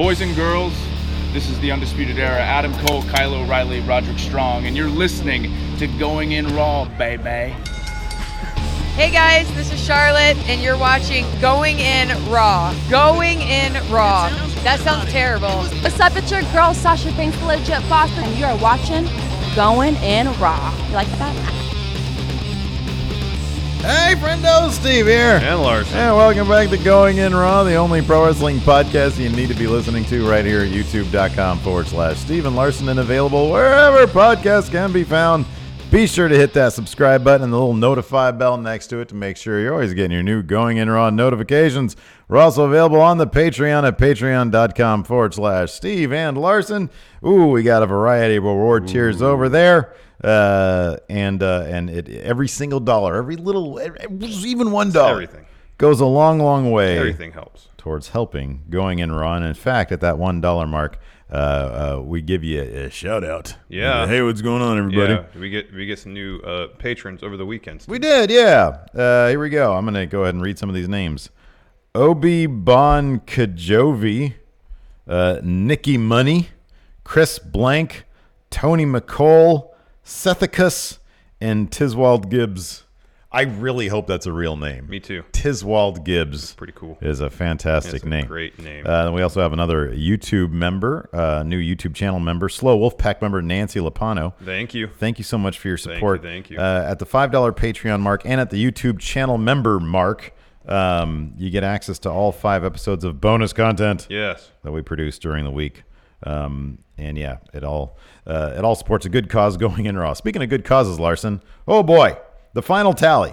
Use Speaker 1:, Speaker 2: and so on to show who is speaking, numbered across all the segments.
Speaker 1: Boys and girls, this is the Undisputed Era. Adam Cole, Kyle O'Reilly, Roderick Strong, and you're listening to Going In Raw, baby.
Speaker 2: Hey guys, this is Charlotte, and you're watching Going In Raw. Going In Raw. That sounds terrible.
Speaker 3: What's up, it's your girl Sasha Banks, Legit Boston, and you are watching Going In Raw. You like that?
Speaker 4: Hey, friendo, Steve here.
Speaker 5: And Larson.
Speaker 4: And welcome back to Going In Raw, the only pro wrestling podcast you need to be listening to right here at youtube.com/Steven Larson, and available wherever podcasts can be found. Be sure to hit that subscribe button and the little notify bell next to it to make sure you're always getting your new Going In Raw notifications. We're also available on the Patreon at patreon.com/Steve and Larson. Ooh, we got a variety of reward tiers over there. And every single dollar, every little, even $1,
Speaker 5: everything
Speaker 4: goes a long, long way.
Speaker 5: Everything helps
Speaker 4: towards helping Going In Raw. And in fact, at that $1 mark, we give you a shout out.
Speaker 5: Yeah.
Speaker 4: Hey, what's going on, everybody?
Speaker 5: Yeah. We get some new patrons over the weekend.
Speaker 4: We did, yeah. Here we go. I'm gonna go ahead and read some of these names. Obi Bon Kajovi, Nikki Money, Chris Blank, Tony McCall, Sethicus, and Tiswald Gibbs. I really hope that's a real name.
Speaker 5: Me too.
Speaker 4: Tiswald Gibbs.
Speaker 5: That's pretty cool.
Speaker 4: Is a fantastic name.
Speaker 5: Great name.
Speaker 4: We also have another YouTube member, new YouTube channel member, Slow Wolfpack member Nancy Lapano.
Speaker 5: Thank you.
Speaker 4: Thank you so much for your support.
Speaker 5: Thank you.
Speaker 4: At the $5 Patreon mark and at the YouTube channel member mark, you get access to all 5 episodes of bonus content.
Speaker 5: Yes.
Speaker 4: That we produce during the week. And yeah, it all supports a good cause Going In Raw. Speaking of good causes, Larson, oh boy, the final tally.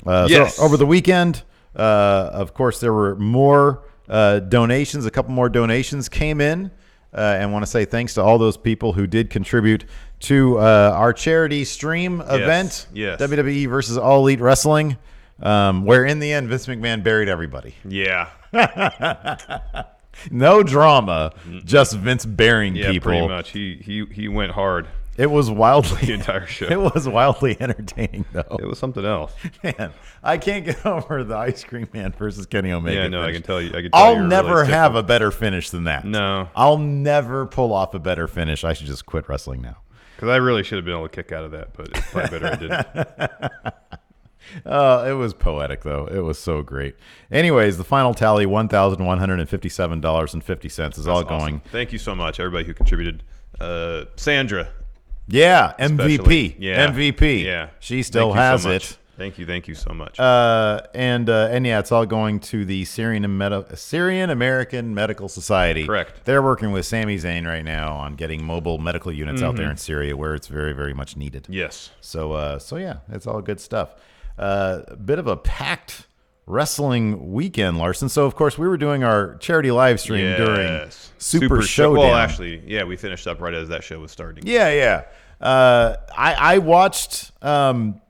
Speaker 5: Yes.
Speaker 4: So over the weekend, of course, there were more donations. A couple more donations came in. And want to say thanks to all those people who did contribute to our charity stream event,
Speaker 5: Yes.
Speaker 4: WWE versus All Elite Wrestling, where in the end, Vince McMahon buried everybody.
Speaker 5: Yeah.
Speaker 4: No drama, just Vince burying people.
Speaker 5: Yeah, pretty much. He went hard.
Speaker 4: It was wildly
Speaker 5: The entire show.
Speaker 4: It was wildly entertaining, though.
Speaker 5: It was something else.
Speaker 4: Man, I can't get over the Ice Cream Man versus Kenny Omega.
Speaker 5: Yeah, no,
Speaker 4: finish.
Speaker 5: I can tell you.
Speaker 4: I'll never have a better finish than that.
Speaker 5: No.
Speaker 4: I'll never pull off a better finish. I should just quit wrestling now.
Speaker 5: Because I really should have been able to kick out of that, but it's probably better I didn't.
Speaker 4: It was poetic, though. It was so great. Anyways, the final tally, $1,157.50 is all going.
Speaker 5: Awesome. Thank you so much, everybody who contributed. Sandra.
Speaker 4: Yeah, MVP.
Speaker 5: Especially. Yeah.
Speaker 4: MVP.
Speaker 5: Yeah.
Speaker 4: She still has it.
Speaker 5: Thank you so much.
Speaker 4: And yeah, it's all going to the Syrian American Medical Society.
Speaker 5: Correct.
Speaker 4: They're working with Sami Zayn right now on getting mobile medical units out there in Syria where it's very, very much needed.
Speaker 5: Yes.
Speaker 4: So yeah, it's all good stuff. A bit of a packed wrestling weekend, Larson. So, of course, we were doing our charity live stream during Super Showdown.
Speaker 5: Well, actually, yeah, we finished up right as that show was starting.
Speaker 4: Yeah. I watched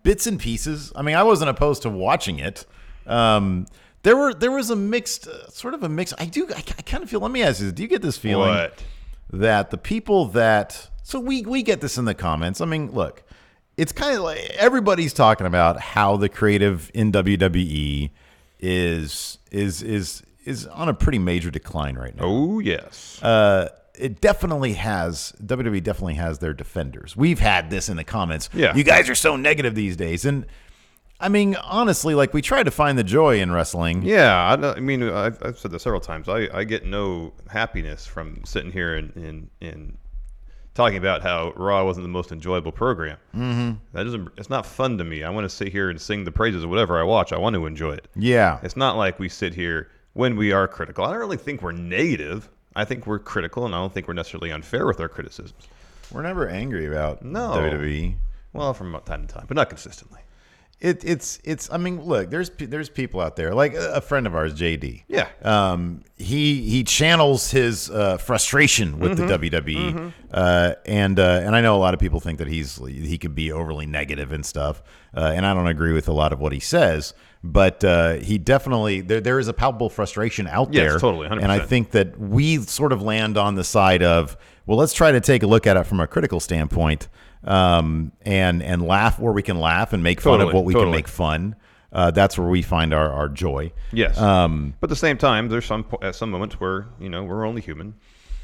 Speaker 4: bits and pieces. I mean, I wasn't opposed to watching it. There was a mixed, sort of a mix. I kind of feel. Let me ask you: do you get this feeling that the people that we get this in the comments? I mean, look, it's kind of like everybody's talking about how the creative in WWE is on a pretty major decline right now.
Speaker 5: Oh yes.
Speaker 4: It definitely has. WWE definitely has their defenders. We've had this in the comments.
Speaker 5: Yeah.
Speaker 4: You guys are so negative these days. And I mean, honestly, like we try to find the joy in wrestling.
Speaker 5: Yeah. I mean, I've said this several times. I get no happiness from sitting here and talking about how Raw wasn't the most enjoyable program. Mm-hmm. It's not fun to me. I want to sit here and sing the praises of whatever I watch. I want to enjoy it.
Speaker 4: Yeah.
Speaker 5: It's not like we sit here when we are critical. I don't really think we're negative. I think we're critical, and I don't think we're necessarily unfair with our criticisms.
Speaker 4: We're never angry about WWE.
Speaker 5: Well, from time to time, but not consistently.
Speaker 4: It's. I mean, look, there's people out there like a friend of ours, JD.
Speaker 5: Yeah.
Speaker 4: He channels his frustration with the WWE, and I know a lot of people think that he could be overly negative and stuff, and I don't agree with a lot of what he says. But he definitely there is a palpable frustration out there.
Speaker 5: Yes, totally, 100%.
Speaker 4: And I think that we sort of land on the side of, well, let's try to take a look at it from a critical standpoint, and laugh where we can laugh and make fun of what we can make fun. that's where we find our joy.
Speaker 5: Yes. But at the same time, there's some moments where we're only human.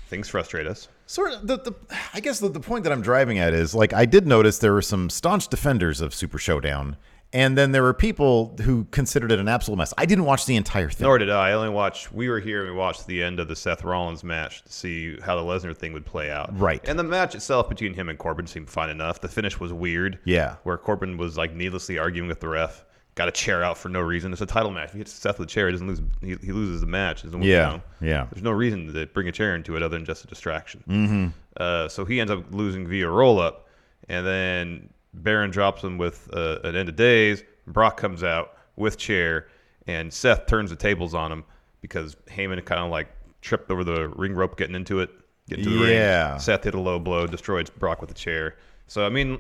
Speaker 5: Things frustrate us.
Speaker 4: Sort of. I guess the point that I'm driving at is like I did notice there were some staunch defenders of Super Showdown. And then there were people who considered it an absolute mess. I didn't watch the entire thing.
Speaker 5: Nor did I. I only watched. We were here and we watched the end of the Seth Rollins match to see how the Lesnar thing would play out.
Speaker 4: Right.
Speaker 5: And the match itself between him and Corbin seemed fine enough. The finish was weird.
Speaker 4: Yeah.
Speaker 5: Where Corbin was like needlessly arguing with the ref. Got a chair out for no reason. It's a title match. If he hits Seth with a chair, he doesn't lose. He loses the match.
Speaker 4: Yeah.
Speaker 5: There's no reason to bring a chair into it other than just a distraction. Mm-hmm. So he ends up losing via roll up, and then Baron drops him with an end of days. Brock comes out with chair, and Seth turns the tables on him because Heyman kind of like tripped over the ring rope getting into the ring. Seth hit a low blow, destroyed Brock with the chair. So, I mean,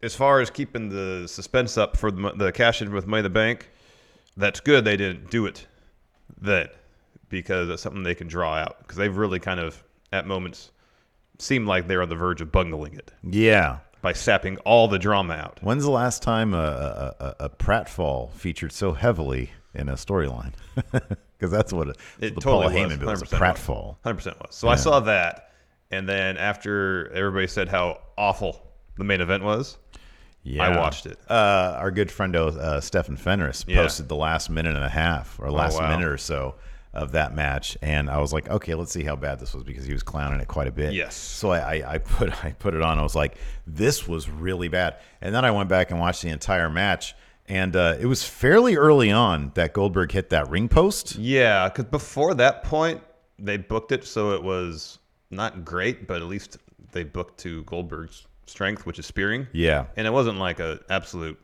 Speaker 5: as far as keeping the suspense up for the cash-in with Money in the Bank, that's good they didn't do it then because that's something they can draw out because they've really kind of, at moments, seemed like they're on the verge of bungling it.
Speaker 4: Yeah.
Speaker 5: By sapping all the drama out.
Speaker 4: When's the last time a pratfall featured so heavily in a storyline? Because that's what
Speaker 5: it
Speaker 4: the
Speaker 5: totally
Speaker 4: Paul Heyman was. Pratfall.
Speaker 5: 100% was. So I saw that, and then after everybody said how awful the main event was, I watched it.
Speaker 4: Our good friendo Stephen Fenris posted the last minute and a half or last minute or so of that match, and I was like, okay, let's see how bad this was because he was clowning it quite a bit.
Speaker 5: Yes.
Speaker 4: So I put it on. I was like, this was really bad. And then I went back and watched the entire match, and it was fairly early on that Goldberg hit that ring post.
Speaker 5: Yeah, because before that point, they booked it so it was not great, but at least they booked to Goldberg's strength, which is spearing.
Speaker 4: Yeah.
Speaker 5: And it wasn't like an absolute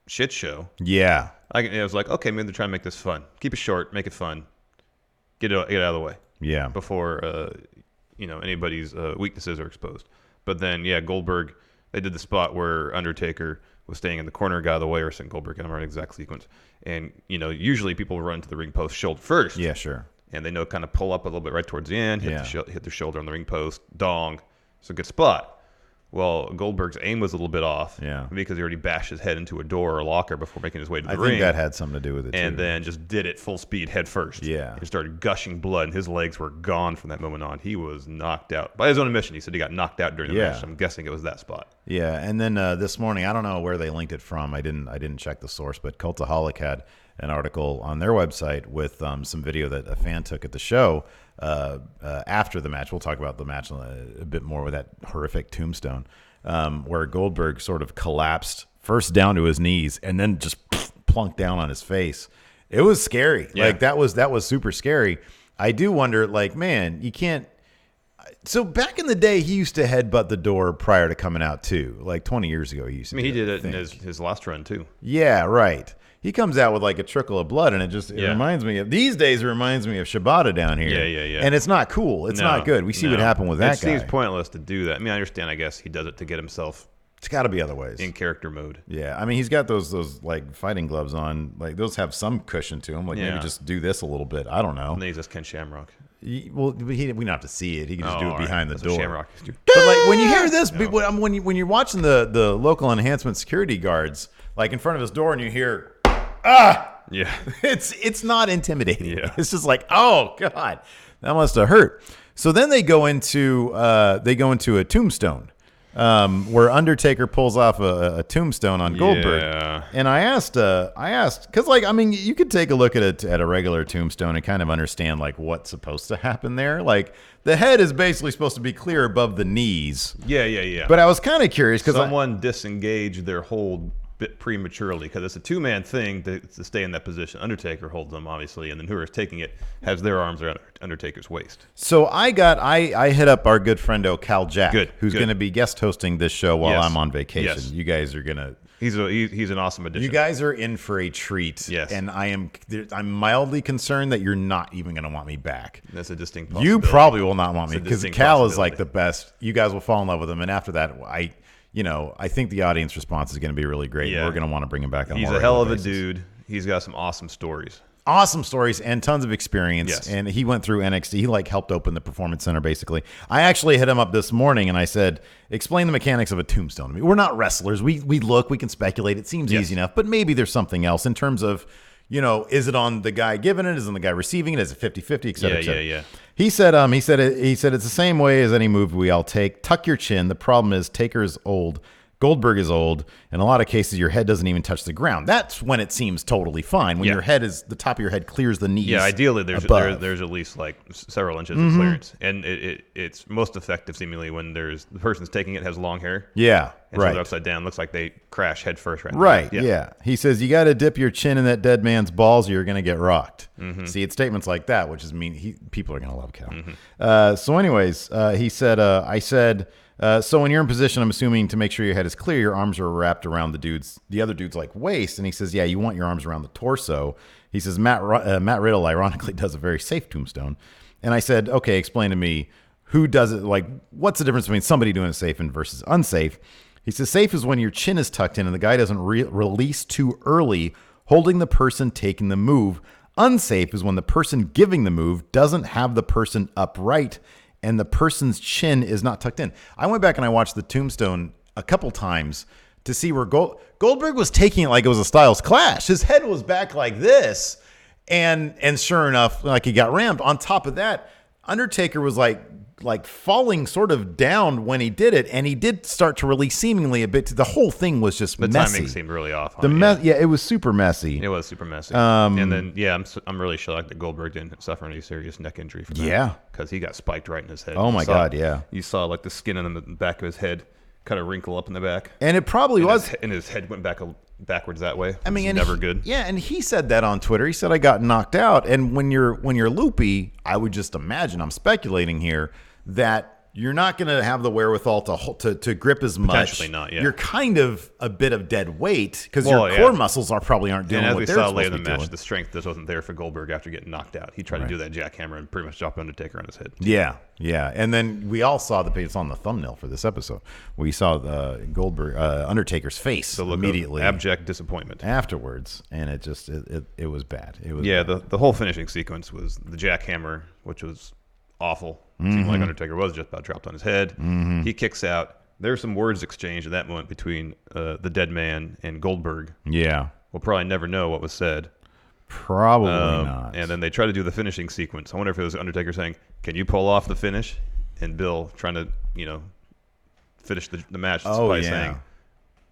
Speaker 5: shit show.
Speaker 4: Yeah.
Speaker 5: It was like, okay, maybe they're trying to make this fun. Keep it short, make it fun. Get it out of the way.
Speaker 4: Yeah.
Speaker 5: Before anybody's weaknesses are exposed. But then Goldberg, they did the spot where Undertaker was staying in the corner, got out of the way, or sent Goldberg. I don't remember the exact sequence. And usually people run to the ring post shoulder first.
Speaker 4: Yeah, sure.
Speaker 5: And they know kind of pull up a little bit right towards the end, hit their shoulder on the ring post, dong. It's a good spot. Well, Goldberg's aim was a little bit off because he already bashed his head into a door or a locker before making his way to the ring.
Speaker 4: I think that had something to do with it,
Speaker 5: and
Speaker 4: too.
Speaker 5: then just did it full speed head first.
Speaker 4: Yeah.
Speaker 5: He started gushing blood, and his legs were gone from that moment on. He was knocked out. By his own admission, he said he got knocked out during the match. So I'm guessing it was that spot.
Speaker 4: Yeah, and then this morning, I don't know where they linked it from. I didn't check the source, but Cultaholic had an article on their website with some video that a fan took at the show after the match. We'll talk about the match a bit more with that horrific tombstone. Where Goldberg sort of collapsed first down to his knees and then just plunked down on his face. It was scary.
Speaker 5: Yeah.
Speaker 4: Like that was super scary. I do wonder, like, man, you can't. So back in the day, he used to headbutt the door prior to coming out too. Like 20 years ago, he used to.
Speaker 5: I mean, he did it in his last run too.
Speaker 4: Yeah, right. He comes out with like a trickle of blood, and it reminds me of these days. It reminds me of Shibata down here.
Speaker 5: Yeah.
Speaker 4: And it's not cool. It's not good. We see what happened with that guy.
Speaker 5: It seems pointless to do that. I mean, I understand. I guess he does it to get himself.
Speaker 4: It's got to be other ways
Speaker 5: in character mode.
Speaker 4: Yeah, I mean, he's got those like fighting gloves on. Like those have some cushion to them. Like maybe just do this a little bit. I don't know.
Speaker 5: And then he's just Ken Shamrock.
Speaker 4: We don't have to see it. He can just do it behind the door.
Speaker 5: Shamrock.
Speaker 4: But like when you hear this, when you're watching the local enhancement security guards like in front of his door, and you hear
Speaker 5: yeah,
Speaker 4: it's not intimidating. Yeah. It's just like, oh god, that must have hurt. So then they go into a tombstone. Where Undertaker pulls off a tombstone on Goldberg, and I asked, because like I mean, you could take a look at a regular tombstone and kind of understand like what's supposed to happen there. Like the head is basically supposed to be clear above the knees.
Speaker 5: Yeah.
Speaker 4: But I was kind of curious because
Speaker 5: someone disengaged their hold bit prematurely because it's a two-man thing to stay in that position. Undertaker holds them obviously, and then whoever's taking it has their arms around Undertaker's waist.
Speaker 4: So I hit up our good friendo Cal Jack, who's going to be guest hosting this show while I'm on vacation.
Speaker 5: Yes.
Speaker 4: You guys are gonna.
Speaker 5: He's an awesome addition.
Speaker 4: You guys are in for a treat.
Speaker 5: Yes.
Speaker 4: And I'm mildly concerned that you're not even going to want me back.
Speaker 5: That's a distinct possibility.
Speaker 4: You probably will not want me because Cal is like the best. You guys will fall in love with him, and after that, I think the audience response is going to be really great. Yeah. We're going to want to bring him back on.
Speaker 5: He's a hell of a dude. He's got some awesome stories.
Speaker 4: Awesome stories and tons of experience.
Speaker 5: Yes.
Speaker 4: And he went through NXT. He like helped open the Performance Center, basically. I actually hit him up this morning and I said, explain the mechanics of a tombstone to me. We're not wrestlers. We look, we can speculate. It seems easy enough, but maybe there's something else in terms of, you know, is it on the guy giving it? Is it on the guy receiving it? Is it 50-50, et cetera, et cetera?
Speaker 5: Yeah.
Speaker 4: He said it's the same way as any move we all take. Tuck your chin. The problem is Taker is old. Goldberg is old. In a lot of cases, your head doesn't even touch the ground. That's when it seems totally fine. When your head is, the top of your head clears the knees.
Speaker 5: Yeah, ideally there's at least like several inches of clearance, and it's most effective seemingly when the person's taking it has long hair.
Speaker 4: Yeah,
Speaker 5: and
Speaker 4: right.
Speaker 5: so they're upside down. Looks like they crash head first.
Speaker 4: Right. Yeah. He says you got to dip your chin in that dead man's balls, or you're going to get rocked. See, it's statements like that, which is people are going to love Cal. So, anyways, he said, I said. So when you're in position, I'm assuming to make sure your head is clear, your arms are wrapped around the other dude's like waist. And he says, yeah, you want your arms around the torso. He says, Matt Riddle ironically does a very safe tombstone. And I said, okay, explain to me who does it. Like, what's the difference between somebody doing it safe and versus unsafe? He says, safe is when your chin is tucked in and the guy doesn't release too early, holding the person taking the move. Unsafe is when the person giving the move doesn't have the person upright and the person's chin is not tucked in. I went back and I watched the tombstone a couple times to see where Goldberg was taking it like it was a Styles Clash. His head was back like this, and sure enough, like he got rammed. On top of that, Undertaker was like falling sort of down when he did it, and he did start to release seemingly a bit. The whole thing was just messy. The
Speaker 5: timing seemed really off.
Speaker 4: It was super messy.
Speaker 5: It was super messy. And then I'm really shocked that Goldberg didn't suffer any serious neck injury from that. Yeah, because he got spiked right in his head.
Speaker 4: Oh my God, yeah.
Speaker 5: You saw like the skin on the back of his head kind of wrinkle up in the back,
Speaker 4: and it probably was,
Speaker 5: and his head went backwards that way.
Speaker 4: I mean,
Speaker 5: never good.
Speaker 4: Yeah, and he said that on Twitter. He said I got knocked out, and when you're loopy, I would just imagine, I'm speculating here, that you're not going to have the wherewithal to grip as much.
Speaker 5: Potentially not, yeah.
Speaker 4: You're kind of a bit of dead weight because your core muscles probably aren't doing what they're supposed to be doing. And as we saw later in the match,
Speaker 5: the strength just wasn't there for Goldberg after getting knocked out. He tried to do that jackhammer and pretty much drop Undertaker on his head.
Speaker 4: Yeah. And then we all saw it's on the thumbnail for this episode. We saw Undertaker's face immediately.
Speaker 5: Abject disappointment.
Speaker 4: Afterwards, and it was bad. It was
Speaker 5: bad. The whole finishing sequence was the jackhammer, which was awful. It seemed like Undertaker was just about dropped on his head. He kicks out. There's some words exchanged at that moment between the dead man and Goldberg.
Speaker 4: Yeah.
Speaker 5: We'll probably never know what was said.
Speaker 4: Probably not.
Speaker 5: And then they try to do the finishing sequence. I wonder if it was Undertaker saying, can you pull off the finish? And Bill trying to, finish the match by saying,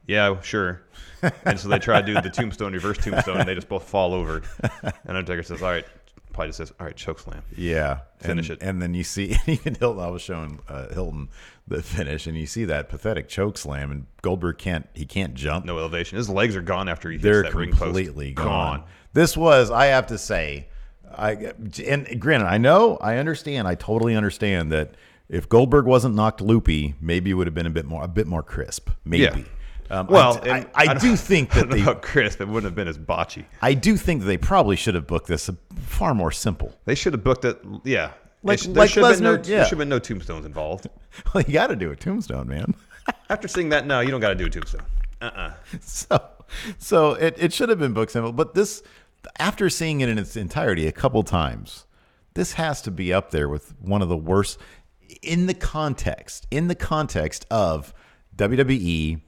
Speaker 5: yeah, sure. And so they try to do the tombstone, reverse tombstone, and they just both fall over. And Undertaker says, all right. Probably just says, all right, chokeslam.
Speaker 4: Yeah.
Speaker 5: Finish it.
Speaker 4: And then you see, even Hilton, I was showing Hilton the finish, and you see that pathetic chokeslam, and Goldberg can't jump.
Speaker 5: No elevation. His legs are gone after he hits that ring post.
Speaker 4: They're completely gone. This was, I have to say, and granted, I understand, I totally understand that if Goldberg wasn't knocked loopy, maybe it would have been a bit more crisp. Maybe. Yeah. I do think that
Speaker 5: about crisp, it wouldn't have been as botchy.
Speaker 4: I do think that they probably should have booked this far more simple.
Speaker 5: They should have booked it, yeah.
Speaker 4: There should have
Speaker 5: been no tombstones involved.
Speaker 4: Well, you got to do a tombstone, man.
Speaker 5: After seeing that, no, you don't got to do a tombstone.
Speaker 4: So it should have been booked simple, but this, after seeing it in its entirety a couple times, this has to be up there with one of the worst in the context of WWE.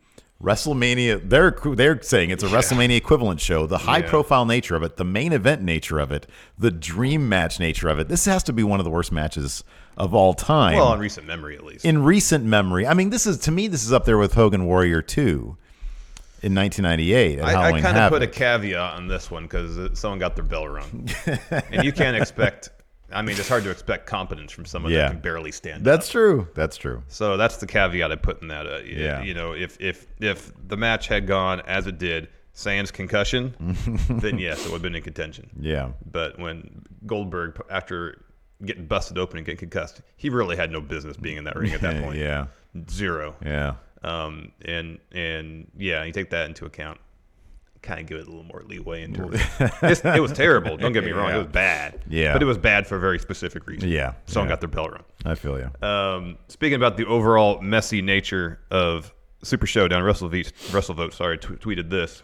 Speaker 4: WrestleMania, they're saying it's a WrestleMania equivalent show. The high-profile nature of it, the main event nature of it, the dream match nature of it. This has to be one of the worst matches of all time.
Speaker 5: Well, in recent memory, at least.
Speaker 4: In recent memory. I mean, this is up there with Hogan Warrior 2 in 1998 at Halloween
Speaker 5: Havoc. I kind of put a caveat on this one because someone got their bell rung. And you can't expect... I mean, it's hard to expect competence from someone that can barely stand up.
Speaker 4: That's true.
Speaker 5: So that's the caveat I put in that. If the match had gone as it did, sans concussion, then yes, it would have been in contention. Yeah. But when Goldberg, after getting busted open and getting concussed, he really had no business being in that ring at that point.
Speaker 4: Yeah.
Speaker 5: Zero.
Speaker 4: Yeah.
Speaker 5: You take that into account. Kind of give it a little more leeway in terms of it was terrible. Don't get me wrong, it was bad. Yeah, but it was bad for a very specific reason. Yeah, someone got their bell rung.
Speaker 4: I feel you.
Speaker 5: Speaking about the overall messy nature of Super ShowDown, WrestleVote tweeted this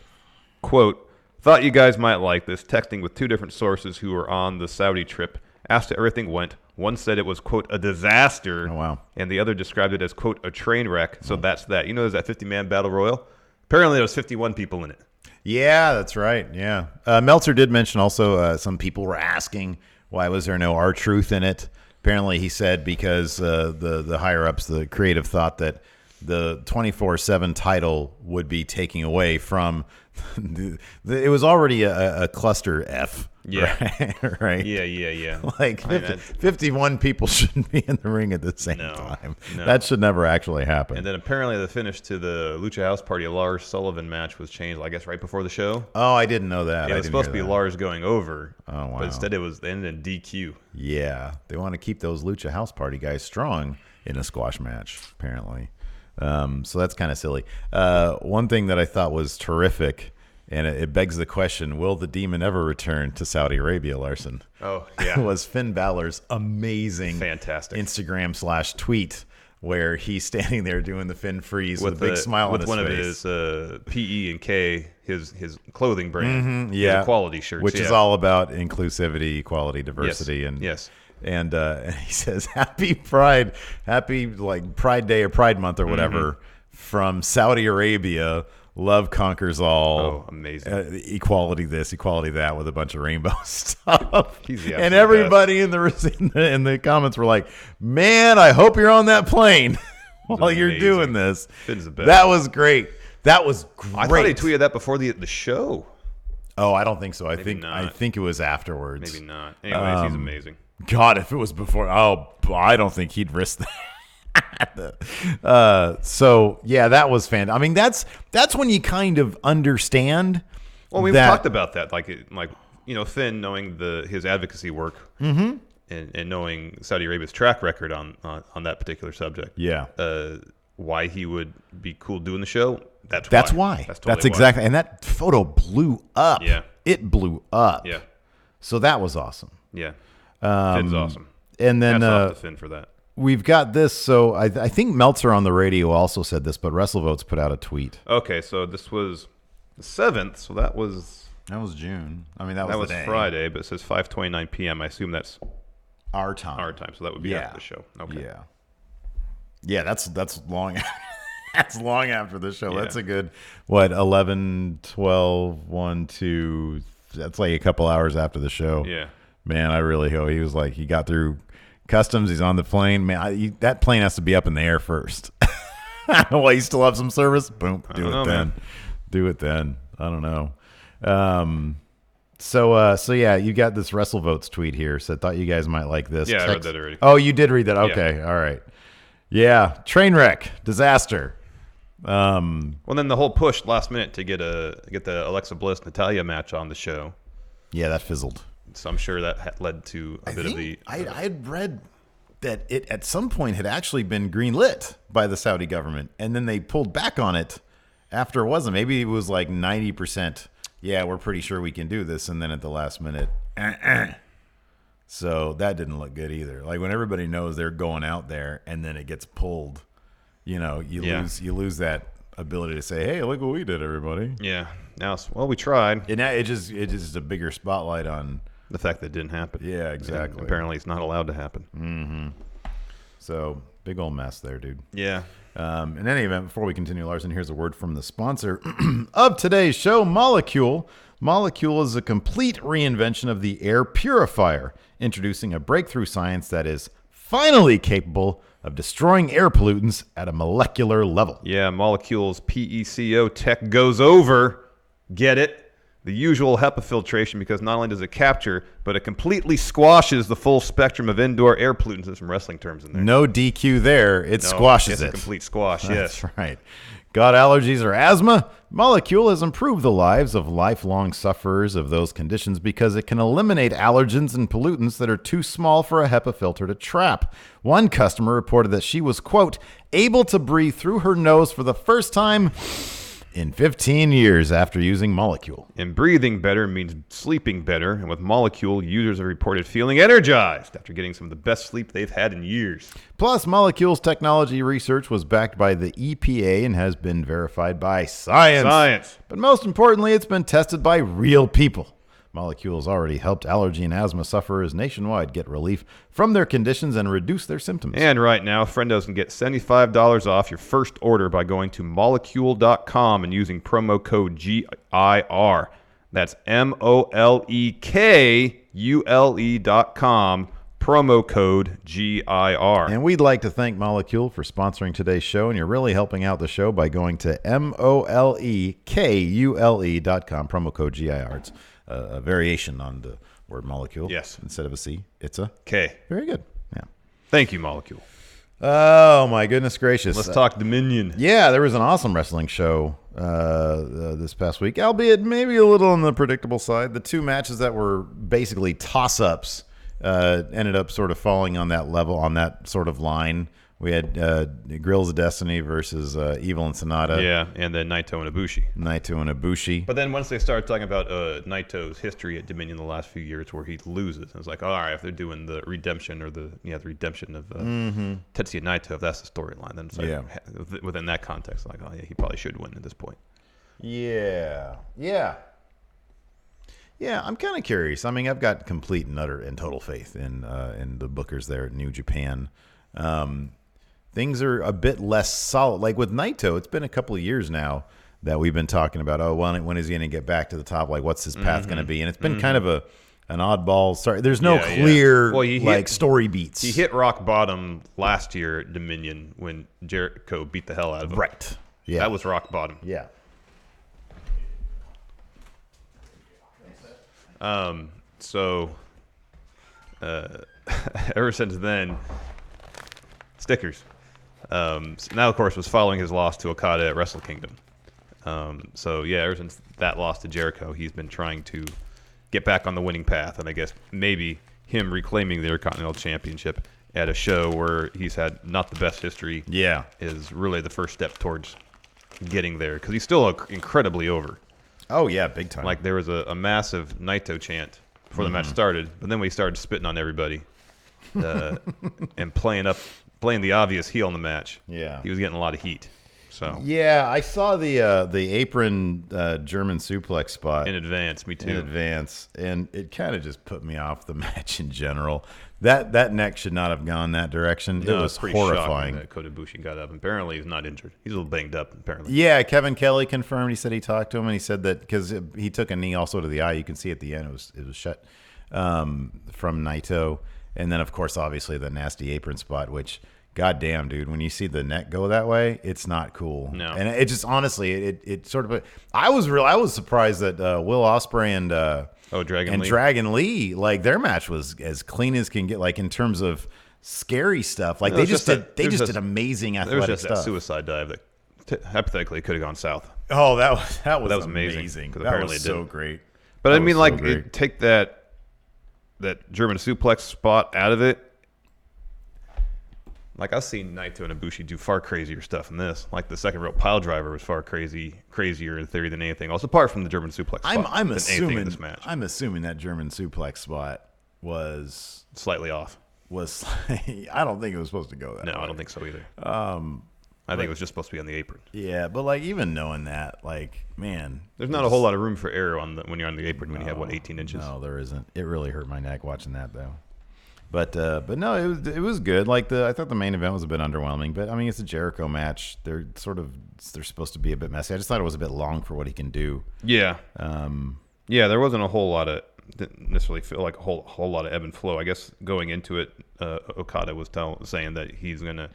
Speaker 5: quote: Thought you guys might like this. Texting with two different sources who were on the Saudi trip. Asked how everything went. One said it was, quote, a disaster.
Speaker 4: Oh, wow.
Speaker 5: And the other described it as, quote, a train wreck. So that's that. You know, there's that 50-man battle royal? Apparently there was 51 people in it.
Speaker 4: Yeah, that's right. Yeah. Meltzer did mention also some people were asking why was there no R-Truth in it. Apparently he said because the higher-ups, the creative, thought that the 24/7 title would be taking away from it was already a cluster F.
Speaker 5: Yeah.
Speaker 4: Right.
Speaker 5: Yeah.
Speaker 4: Like 51 people shouldn't be in the ring at the same time.
Speaker 5: No.
Speaker 4: That should never actually happen.
Speaker 5: And then apparently the finish to the Lucha House Party Lars Sullivan match was changed, I guess, right before the show.
Speaker 4: Oh, I didn't know that.
Speaker 5: Yeah, it was supposed to be Lars going over.
Speaker 4: Oh, wow.
Speaker 5: But instead they ended in DQ.
Speaker 4: Yeah. They want to keep those Lucha House Party guys strong in a squash match, apparently. So that's kind of silly. One thing that I thought was terrific, and it begs the question, will the demon ever return to Saudi Arabia, Larson?
Speaker 5: Oh, yeah.
Speaker 4: Was Finn Balor's amazing
Speaker 5: Fantastic
Speaker 4: Instagram/tweet where he's standing there doing the Finn freeze with a big smile on his face.
Speaker 5: With one of his PE and K, his clothing brand.
Speaker 4: Yeah.
Speaker 5: His equality shirts.
Speaker 4: Which is all about inclusivity, equality, diversity.
Speaker 5: Yes.
Speaker 4: And he says, happy Pride Day or Pride Month or whatever from Saudi Arabia. Love conquers all.
Speaker 5: Oh, amazing.
Speaker 4: Equality this, equality that with a bunch of rainbow stuff.
Speaker 5: And
Speaker 4: everybody in the comments were like, man, I hope you're on that plane while you're doing this.
Speaker 5: Finn's the best.
Speaker 4: That was great. That was great.
Speaker 5: I thought he tweeted that before the show.
Speaker 4: Oh, I don't think so. I
Speaker 5: not.
Speaker 4: think it was afterwards.
Speaker 5: Maybe not. Anyways, he's amazing.
Speaker 4: God, if it was before, I don't think he'd risk that. So yeah, that was fantastic. I mean, that's when you kind of understand.
Speaker 5: Well, we've talked about that, like Finn knowing his advocacy work and knowing Saudi Arabia's track record on that particular subject.
Speaker 4: Yeah,
Speaker 5: why he would be cool doing the show.
Speaker 4: That's why. That's exactly. And that photo blew up.
Speaker 5: Yeah,
Speaker 4: it blew up.
Speaker 5: Yeah,
Speaker 4: so that was awesome.
Speaker 5: Yeah, Finn's awesome.
Speaker 4: And then
Speaker 5: hats off to Finn for that.
Speaker 4: We've got this. So I think Meltzer on the radio also said this, but WrestleVotes put out a tweet.
Speaker 5: Okay, so this was the 7th. So that was
Speaker 4: June. I mean, that was
Speaker 5: Friday, but it says 5:29 p.m. I assume that's
Speaker 4: our time.
Speaker 5: So that would be after the show. Okay.
Speaker 4: Yeah, that's long. That's long after the show.
Speaker 5: Yeah.
Speaker 4: That's a good 11, 12, 1, 2. That's like a couple hours after the show.
Speaker 5: Yeah.
Speaker 4: Man, I really hope he was like he got through customs. He's on the plane. Man, that plane has to be up in the air first. Well, you still have some service. Boom, do it then. Do it then. I don't know. So yeah, you got this WrestleVotes tweet here. So I thought you guys might like this.
Speaker 5: Yeah, I read that already.
Speaker 4: Oh, you did read that. Okay, yeah. All right. Yeah, train wreck, disaster.
Speaker 5: Well, then the whole push last minute to get the Alexa Bliss Natalya match on the show.
Speaker 4: Yeah, that fizzled.
Speaker 5: So I'm sure that led to a bit of the.
Speaker 4: I had read that it at some point had actually been greenlit by the Saudi government, and then they pulled back on it after it wasn't. Maybe it was like 90%. Yeah, we're pretty sure we can do this, and then at the last minute, So that didn't look good either. Like when everybody knows they're going out there, and then it gets pulled, you lose that ability to say, "Hey, look what we did, everybody."
Speaker 5: Yeah. Now, we tried.
Speaker 4: And it just a bigger spotlight on
Speaker 5: the fact that it didn't happen.
Speaker 4: Yeah, exactly.
Speaker 5: And apparently, it's not allowed to happen.
Speaker 4: Mm-hmm. So big old mess there, dude.
Speaker 5: Yeah.
Speaker 4: In any event, before we continue, Larson, here's a word from the sponsor of today's show, Molecule. Molecule is a complete reinvention of the air purifier, introducing a breakthrough science that is finally capable of destroying air pollutants at a molecular level.
Speaker 5: Yeah, Molecule's PECO tech goes over, get it, the usual HEPA filtration, because not only does it capture, but it completely squashes the full spectrum of indoor air pollutants. There's some wrestling terms in there.
Speaker 4: No DQ there. It squashes it.
Speaker 5: It's a complete squash, yes.
Speaker 4: That's right. Got allergies or asthma? Molecule has improved the lives of lifelong sufferers of those conditions because it can eliminate allergens and pollutants that are too small for a HEPA filter to trap. One customer reported that she was, quote, able to breathe through her nose for the first time in 15 years after using Molecule.
Speaker 5: And breathing better means sleeping better. And with Molecule, users have reported feeling energized after getting some of the best sleep they've had in years.
Speaker 4: Plus, Molecule's technology research was backed by the EPA and has been verified by science. But most importantly, it's been tested by real people. Molecules already helped allergy and asthma sufferers nationwide get relief from their conditions and reduce their symptoms.
Speaker 5: And right now, Friendos can get $75 off your first order by going to molecule.com and using promo code GIR. That's MOLEKULE.com, promo code GIR.
Speaker 4: And we'd like to thank Molecule for sponsoring today's show, and you're really helping out the show by going to MOLEKULE.com, promo code GIR. It's a variation on the word molecule.
Speaker 5: Yes.
Speaker 4: Instead of a C, it's a
Speaker 5: K.
Speaker 4: Very good. Yeah.
Speaker 5: Thank you, Molecule.
Speaker 4: Oh, my goodness gracious.
Speaker 5: Let's talk Dominion.
Speaker 4: Yeah, there was an awesome wrestling show this past week, albeit maybe a little on the predictable side. The two matches that were basically toss-ups ended up sort of falling on that level, on that sort of line. We had Grills of Destiny versus Evil and Sanada.
Speaker 5: Yeah, and then Naito and Ibushi. But then once they started talking about Naito's history at Dominion the last few years where he loses, I was like, all right, if they're doing the redemption or the redemption of Tetsuya Naito, if that's the storyline, then it's like, within that context, like, oh yeah, he probably should win at this point.
Speaker 4: Yeah, I'm kind of curious. I mean, I've got complete and utter and total faith in the bookers there at New Japan. Things are a bit less solid. Like with Naito, it's been a couple of years now that we've been talking about, when is he going to get back to the top? Like, what's his path going to be? And it's been kind of an oddball start. There's no clear story beats.
Speaker 5: He hit rock bottom last year at Dominion when Jericho beat the hell out of him.
Speaker 4: Right. Yeah.
Speaker 5: That was rock bottom.
Speaker 4: Yeah.
Speaker 5: So, ever since then, stickers. Now, of course, was following his loss to Okada at Wrestle Kingdom. So, yeah, ever since that loss to Jericho, he's been trying to get back on the winning path. And I guess maybe him reclaiming the Intercontinental Championship at a show where he's had not the best history is really the first step towards getting there. Because he's still incredibly over.
Speaker 4: Oh, yeah, big time.
Speaker 5: Like, there was a massive Naito chant before the match started. But then when he started spitting on everybody and playing the obvious heel in the match, he was getting a lot of heat. So
Speaker 4: yeah, I saw the apron German suplex spot
Speaker 5: in advance. Me too.
Speaker 4: In advance, and it kind of just put me off the match in general. That neck should not have gone that direction.
Speaker 5: No,
Speaker 4: it was
Speaker 5: pretty
Speaker 4: horrifying.
Speaker 5: That Kota Ibushi got up. Apparently, he's not injured. He's a little banged up. Apparently.
Speaker 4: Yeah, Kevin Kelly confirmed. He said he talked to him, and he said that because he took a knee also to the eye. You can see at the end it was shut from Naito, and then of course, obviously the nasty apron spot, which. God damn, dude! When you see the neck go that way, it's not cool.
Speaker 5: No,
Speaker 4: and it just honestly, it sort of. I was surprised that Will Osprey and Dragon Lee, like their match was as clean as can get, like in terms of scary stuff. Like they just did amazing athletic
Speaker 5: stuff. There was just
Speaker 4: stuff.
Speaker 5: that suicide dive that hypothetically could have gone south.
Speaker 4: Oh, that was
Speaker 5: amazing.
Speaker 4: That
Speaker 5: apparently
Speaker 4: was so great.
Speaker 5: But I mean, like, take that German suplex spot out of it. Like, I've seen Naito and Ibushi do far crazier stuff than this. Like, the second rope pile driver was far crazier in theory than anything else, apart from the German suplex spot.
Speaker 4: I'm assuming that German suplex spot was
Speaker 5: slightly off.
Speaker 4: I don't think it was supposed to go that way.
Speaker 5: No, I don't think so either. I think it was just supposed to be on the apron.
Speaker 4: Yeah, but like even knowing that, like, man,
Speaker 5: there's not a whole lot of room for error when you're on the apron when you have 18 inches.
Speaker 4: No, there isn't. It really hurt my neck watching that though. But no, it was good. Like I thought the main event was a bit underwhelming, but I mean it's a Jericho match. They're supposed to be a bit messy. I just thought it was a bit long for what he can do.
Speaker 5: Yeah. There wasn't a whole lot of didn't necessarily feel like a whole lot of ebb and flow. I guess going into it, Okada was saying that he's gonna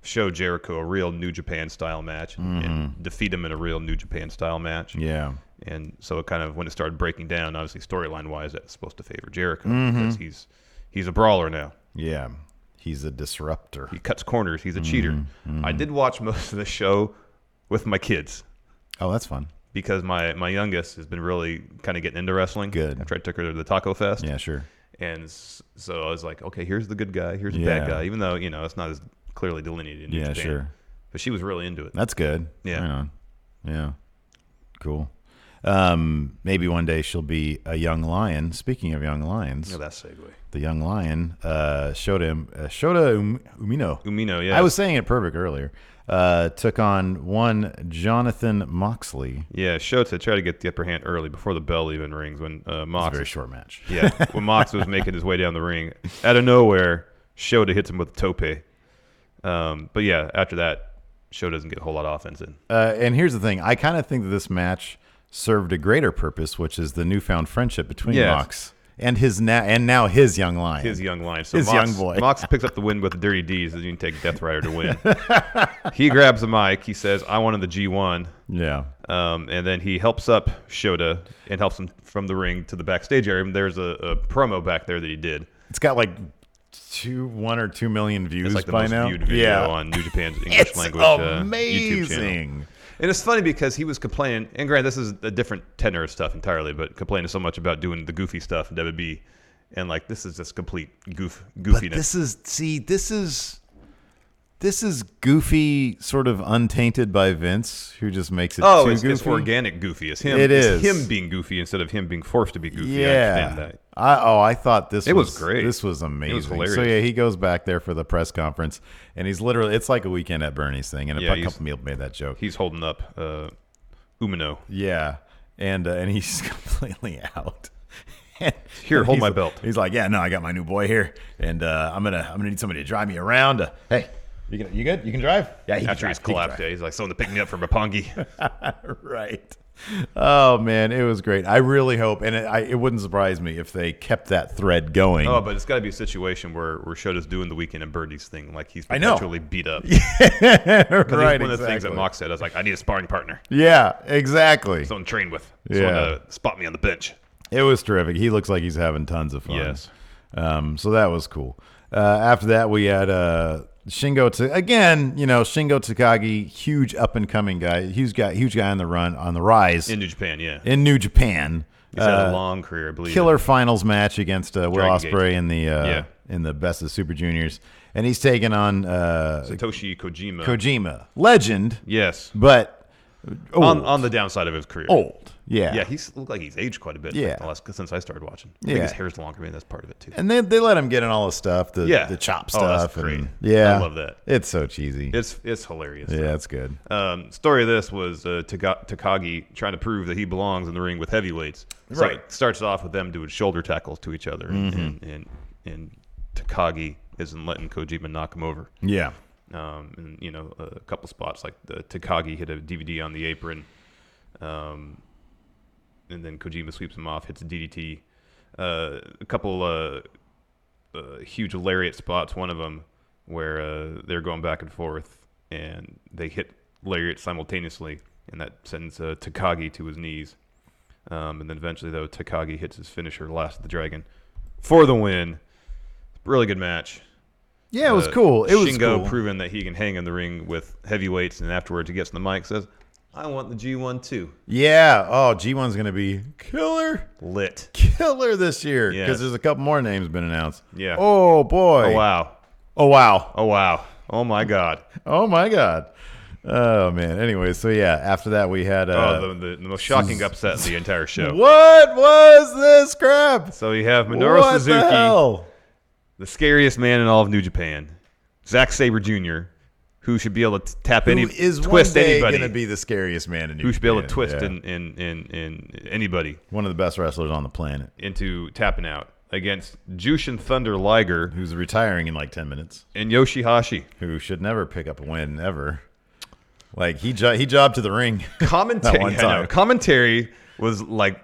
Speaker 5: show Jericho a real New Japan style match and defeat him in a real New Japan style match.
Speaker 4: Yeah.
Speaker 5: And so it kind of when it started breaking down, obviously storyline wise, that's supposed to favor Jericho because he's a brawler now.
Speaker 4: Yeah. He's a disruptor.
Speaker 5: He cuts corners. He's a cheater. I did watch most of the show with my kids.
Speaker 4: Oh, that's fun.
Speaker 5: Because my youngest has been really kind of getting into wrestling.
Speaker 4: Good.
Speaker 5: After I took her to the Taco Fest.
Speaker 4: Yeah, sure.
Speaker 5: And so I was like, okay, here's the good guy. Here's the bad guy. Even though, it's not as clearly delineated in New Japan.
Speaker 4: Sure.
Speaker 5: But she was really into it.
Speaker 4: That's good.
Speaker 5: Yeah.
Speaker 4: Right on. Yeah. Cool. Maybe one day she'll be a young lion. Speaking of young lions,
Speaker 5: that's segue.
Speaker 4: The young lion, Shota Umino.
Speaker 5: Umino, yeah.
Speaker 4: I was saying it perfect earlier. Took on one Jonathan Moxley.
Speaker 5: Yeah, Shota tried to get the upper hand early before the bell even rings. When Mox,
Speaker 4: It's a very short match.
Speaker 5: Yeah, when Mox was making his way down the ring, out of nowhere, Shota hits him with a tope. But yeah, after that, Shota doesn't get a whole lot of offense in.
Speaker 4: And here's the thing: I kind of think that this match served a greater purpose, which is the newfound friendship between Mox and now his young lion.
Speaker 5: His young lion. So
Speaker 4: his
Speaker 5: Mox,
Speaker 4: young boy.
Speaker 5: Mox picks up the win with the Dirty D's, and you can take Death Rider to win. He grabs the mic. He says, "I wanted the G1."
Speaker 4: Yeah.
Speaker 5: And then he helps up Shota and helps him from the ring to the backstage area. And there's a promo back there that he did.
Speaker 4: It's got like 1 or 2 million views
Speaker 5: It's like the
Speaker 4: by
Speaker 5: most
Speaker 4: now.
Speaker 5: viewed video on New Japan's English language YouTube channel.
Speaker 4: Amazing.
Speaker 5: And it's funny because he was complaining, and granted, this is a different tenor of stuff entirely, but complaining so much about doing the goofy stuff in WWE, and like this is just complete goofiness.
Speaker 4: But this is goofy, sort of untainted by Vince, who just makes it too goofy.
Speaker 5: It's organic goofy. It's him.
Speaker 4: It's
Speaker 5: him being goofy instead of him being forced to be goofy.
Speaker 4: Yeah.
Speaker 5: I understand that.
Speaker 4: I thought this
Speaker 5: was great.
Speaker 4: This was amazing.
Speaker 5: It was hilarious.
Speaker 4: So yeah, he goes back there for the press conference, and he's literally, it's like a Weekend at Bernie's thing, and a couple people made that joke.
Speaker 5: He's holding up Umino.
Speaker 4: Yeah, and he's completely out.
Speaker 5: Here, hold my belt.
Speaker 4: He's like, yeah, no, I got my new boy here, and I'm gonna need somebody to drive me around. Hey, you good? You can drive? Yeah.
Speaker 5: After he's collapsed, he's like, someone to pick me up from Roppongi.
Speaker 4: Right. Oh man, it was great. I really hope, and it wouldn't surprise me if they kept that thread going.
Speaker 5: Oh, but it's got to be a situation where Shota's doing the Weekend and Birdie's thing, like he's perpetually beat up.
Speaker 4: Right.
Speaker 5: One of the things that Mox said, I was like, I need a sparring partner.
Speaker 4: Yeah, exactly.
Speaker 5: Someone to train with. Someone to spot me on the bench.
Speaker 4: It was terrific. He looks like he's having tons of fun.
Speaker 5: Yes.
Speaker 4: So that was cool. After that, we had Shingo Takagi, huge up and coming guy, huge guy on the rise
Speaker 5: in New Japan. Yeah,
Speaker 4: in New Japan.
Speaker 5: He's had a long career, I believe.
Speaker 4: Killer finals match against Will Osprey in the Best of Super Juniors, and he's taking on
Speaker 5: Satoshi Kojima.
Speaker 4: Kojima, legend.
Speaker 5: Yes,
Speaker 4: but
Speaker 5: on the downside of his career,
Speaker 4: old. Yeah,
Speaker 5: yeah, he's looked like he's aged quite a bit.
Speaker 4: Yeah,
Speaker 5: since I started watching. I think his hair's longer. Maybe that's part of it too.
Speaker 4: And they let him get in all the stuff, the chop stuff.
Speaker 5: That's great.
Speaker 4: Yeah,
Speaker 5: I love that.
Speaker 4: It's so cheesy.
Speaker 5: It's hilarious.
Speaker 4: Yeah, it's good.
Speaker 5: Story of this was Takagi trying to prove that he belongs in the ring with heavyweights. So
Speaker 4: Right.
Speaker 5: it starts off with them doing shoulder tackles to each other, and Takagi isn't letting Kojima knock him over.
Speaker 4: Yeah.
Speaker 5: And a couple spots like the Takagi hit a DVD on the apron, and then Kojima sweeps him off, hits a DDT. A couple huge lariat spots. One of them where they're going back and forth, and they hit lariat simultaneously, and that sends Takagi to his knees. And then eventually, though, Takagi hits his finisher, Last of the Dragon, for the win. Really good match.
Speaker 4: Yeah, it was cool. It was
Speaker 5: Shingo
Speaker 4: cool.
Speaker 5: proving that he can hang in the ring with heavyweights, and afterwards he gets on the mic and says, I want the G1 too.
Speaker 4: Yeah. Oh, G1's going to be killer this year because there's a couple more names been announced.
Speaker 5: Yeah.
Speaker 4: Oh, boy.
Speaker 5: Oh, wow.
Speaker 4: Oh, wow.
Speaker 5: Oh, wow. Oh, my God.
Speaker 4: Oh, my God. Oh, man. Anyway, so yeah, after that we had...
Speaker 5: the most shocking upset in the entire show.
Speaker 4: What was this crap?
Speaker 5: So you have Minoru
Speaker 4: What
Speaker 5: Suzuki,
Speaker 4: the hell?
Speaker 5: the scariest man in all of New Japan, Zack Sabre Jr., who should be able to twist anybody.
Speaker 4: Going to be the scariest man in New Japan.
Speaker 5: Who should be able to twist in anybody.
Speaker 4: One of the best wrestlers on the planet.
Speaker 5: Into tapping out against Jushin Thunder Liger.
Speaker 4: Who's retiring in like 10 minutes.
Speaker 5: And Yoshihashi.
Speaker 4: Who should never pick up a win, ever. Like, he jobbed to the ring.
Speaker 5: Commentary was like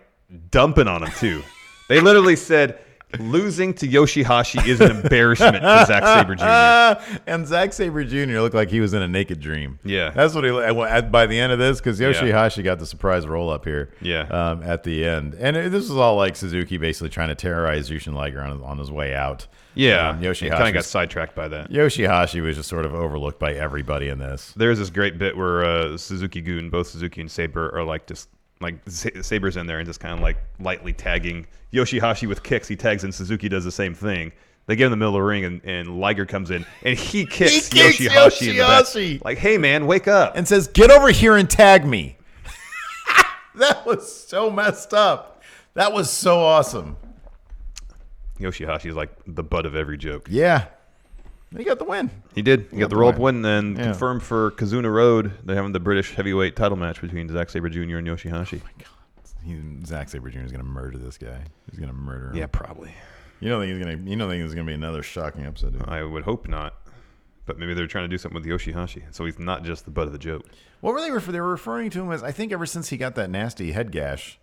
Speaker 5: dumping on him, too. They literally said... Losing to Yoshihashi is an embarrassment to Zack Sabre Jr.
Speaker 4: And Zack Sabre Jr. looked like he was in a naked dream.
Speaker 5: Yeah.
Speaker 4: That's what by the end of this, because Yoshihashi got the surprise roll up here at the end. And this was all like Suzuki basically trying to terrorize Jushin Liger on his way out.
Speaker 5: Yeah.
Speaker 4: Yoshihashi
Speaker 5: kind of got sidetracked by that.
Speaker 4: Yoshihashi was just sort of overlooked by everybody in this.
Speaker 5: There's this great bit where Suzuki-gun, both Suzuki and Sabre, are like just... Like Sabre's in there and just kind of like lightly tagging Yoshihashi with kicks. He tags and Suzuki does the same thing. They get in the middle of the ring and Liger comes in and he kicks Yoshihashi in the back. Like, hey man, wake up.
Speaker 4: And says, get over here and tag me. That was so messed up. That was so awesome.
Speaker 5: Yoshihashi is like the butt of every joke.
Speaker 4: Yeah. He got the win.
Speaker 5: He did. He got the roll-up win, and
Speaker 4: Yeah.
Speaker 5: confirmed for Kazuna Road. They're having the British heavyweight title match between Zack Sabre Jr. and Yoshihashi.
Speaker 4: Oh my God. Zack Sabre Jr. is going to murder this guy. He's going to murder him.
Speaker 5: Yeah, probably.
Speaker 4: You don't think there's going to be another shocking upset, do you?
Speaker 5: I would hope not. But maybe they're trying to do something with Yoshihashi, so he's not just the butt of the joke.
Speaker 4: What were they referring to him as? I think ever since he got that nasty head gash,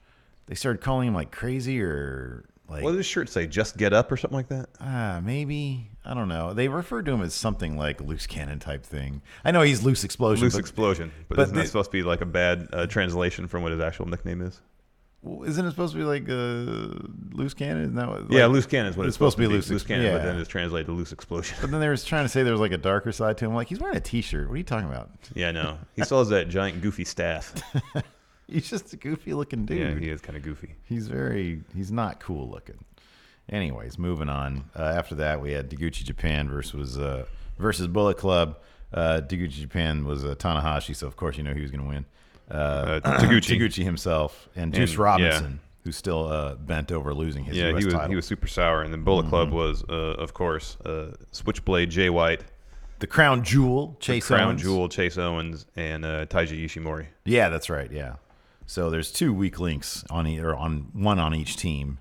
Speaker 4: they started calling him like crazy or like.
Speaker 5: What did his shirt say? Just get up or something like that?
Speaker 4: Maybe. I don't know. They referred to him as something like loose cannon type thing. I know he's loose explosion.
Speaker 5: Loose explosion. But isn't that supposed to be like a bad translation from what his actual nickname is?
Speaker 4: Isn't it supposed to be like loose cannon? Isn't that what,
Speaker 5: yeah, loose cannon is what it's supposed to be.
Speaker 4: Loose
Speaker 5: cannon,
Speaker 4: yeah.
Speaker 5: But then it's translated to loose explosion.
Speaker 4: But then they were trying to say there was like a darker side to him. Like, he's wearing a T-shirt. What are you talking about?
Speaker 5: Yeah, I know. He still has that giant goofy staff.
Speaker 4: He's just a goofy looking dude.
Speaker 5: Yeah, he is kind of goofy.
Speaker 4: He's not cool looking. Anyways, moving on. After that, we had Taguchi Japan versus Bullet Club. Taguchi Japan was Tanahashi, so of course you know he was going to win. Taguchi himself and Juice Robinson, who's still bent over losing his US title.
Speaker 5: He was super sour. And then Bullet Club was, of course, Switchblade Jay White.
Speaker 4: The Crown Jewel, Chase
Speaker 5: Owens, and Taiji Ishimori.
Speaker 4: Yeah, that's right, yeah. So there's two weak links on one on each team.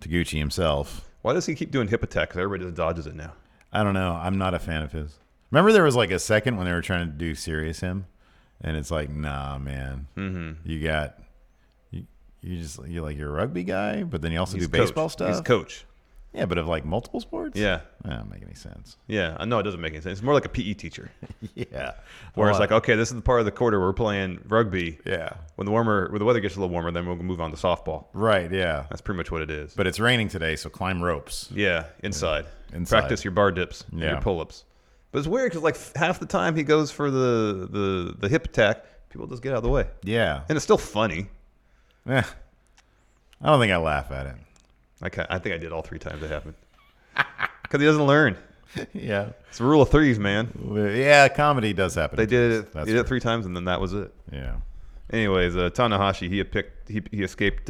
Speaker 4: Taguchi himself.
Speaker 5: Why does he keep doing hip attack? Because everybody just dodges it now.
Speaker 4: I don't know. I'm not a fan of his. Remember there was like a second when they were trying to do serious him? And it's like, nah, man. Mm-hmm. You're like you're a rugby guy, but then you also do baseball stuff.
Speaker 5: He's coach.
Speaker 4: Yeah, but of like multiple sports.
Speaker 5: Yeah,
Speaker 4: that doesn't make any sense.
Speaker 5: Yeah, I know it doesn't make any sense. It's more like a PE teacher.
Speaker 4: Yeah,
Speaker 5: where it's like, okay, this is the part of the quarter where we're playing rugby.
Speaker 4: Yeah,
Speaker 5: when the weather gets a little warmer, then we'll move on to softball.
Speaker 4: Right. Yeah,
Speaker 5: that's pretty much what it is.
Speaker 4: But it's raining today, so climb ropes.
Speaker 5: Yeah, inside. Practice your bar dips. And your pull-ups. But it's weird because like half the time he goes for the hip attack, people just get out of the way.
Speaker 4: Yeah,
Speaker 5: and it's still funny.
Speaker 4: I don't think I laugh at it.
Speaker 5: I think I did all 3 times it happened. Because he doesn't learn.
Speaker 4: Yeah,
Speaker 5: it's a rule of threes, man.
Speaker 4: Yeah, comedy does happen.
Speaker 5: They did it 3 times, and then that was it.
Speaker 4: Yeah.
Speaker 5: Anyways, Tanahashi he escaped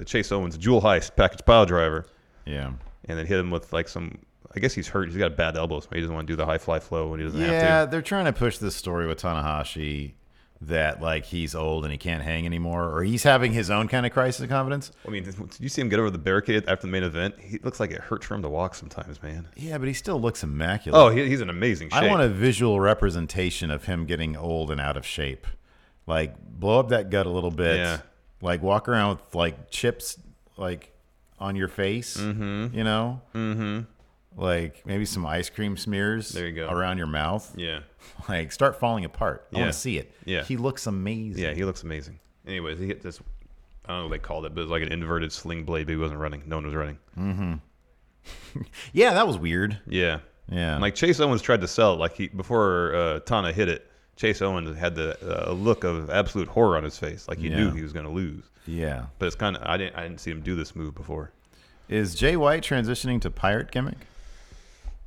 Speaker 5: Chase Owens' jewel heist package pile driver.
Speaker 4: Yeah.
Speaker 5: And then hit him with like some. I guess he's hurt. He's got bad elbows. He doesn't want to do the high fly flow when he doesn't have to.
Speaker 4: Yeah, they're trying to push this story with Tanahashi that like he's old and he can't hang anymore, or he's having his own kind of crisis of confidence.
Speaker 5: I mean, did you see him get over the barricade after the main event? He looks like it hurts for him to walk sometimes, man.
Speaker 4: Yeah, but he still looks immaculate.
Speaker 5: Oh, he's in amazing shape.
Speaker 4: I want a visual representation of him getting old and out of shape. Like, blow up that gut a little bit.
Speaker 5: Yeah.
Speaker 4: Like, walk around with like chips like on your face. Mm-hmm. You know. Mm-hmm. Like maybe some ice cream smears.
Speaker 5: There you go.
Speaker 4: Around your mouth.
Speaker 5: Yeah.
Speaker 4: Like start falling apart. I want to see it.
Speaker 5: Yeah.
Speaker 4: He looks amazing.
Speaker 5: Yeah, he looks amazing. Anyways, he hit this. I don't know what they called it, but it was like an inverted sling blade. But he wasn't running. No one was running.
Speaker 4: Mm-hmm. Yeah, that was weird.
Speaker 5: Yeah.
Speaker 4: Yeah.
Speaker 5: And like Chase Owens tried to sell it. Like before Tana hit it, Chase Owens had the look of absolute horror on his face. Like he knew he was going to lose.
Speaker 4: Yeah.
Speaker 5: But it's kind of I didn't see him do this move before.
Speaker 4: Is Jay White transitioning to pirate gimmick?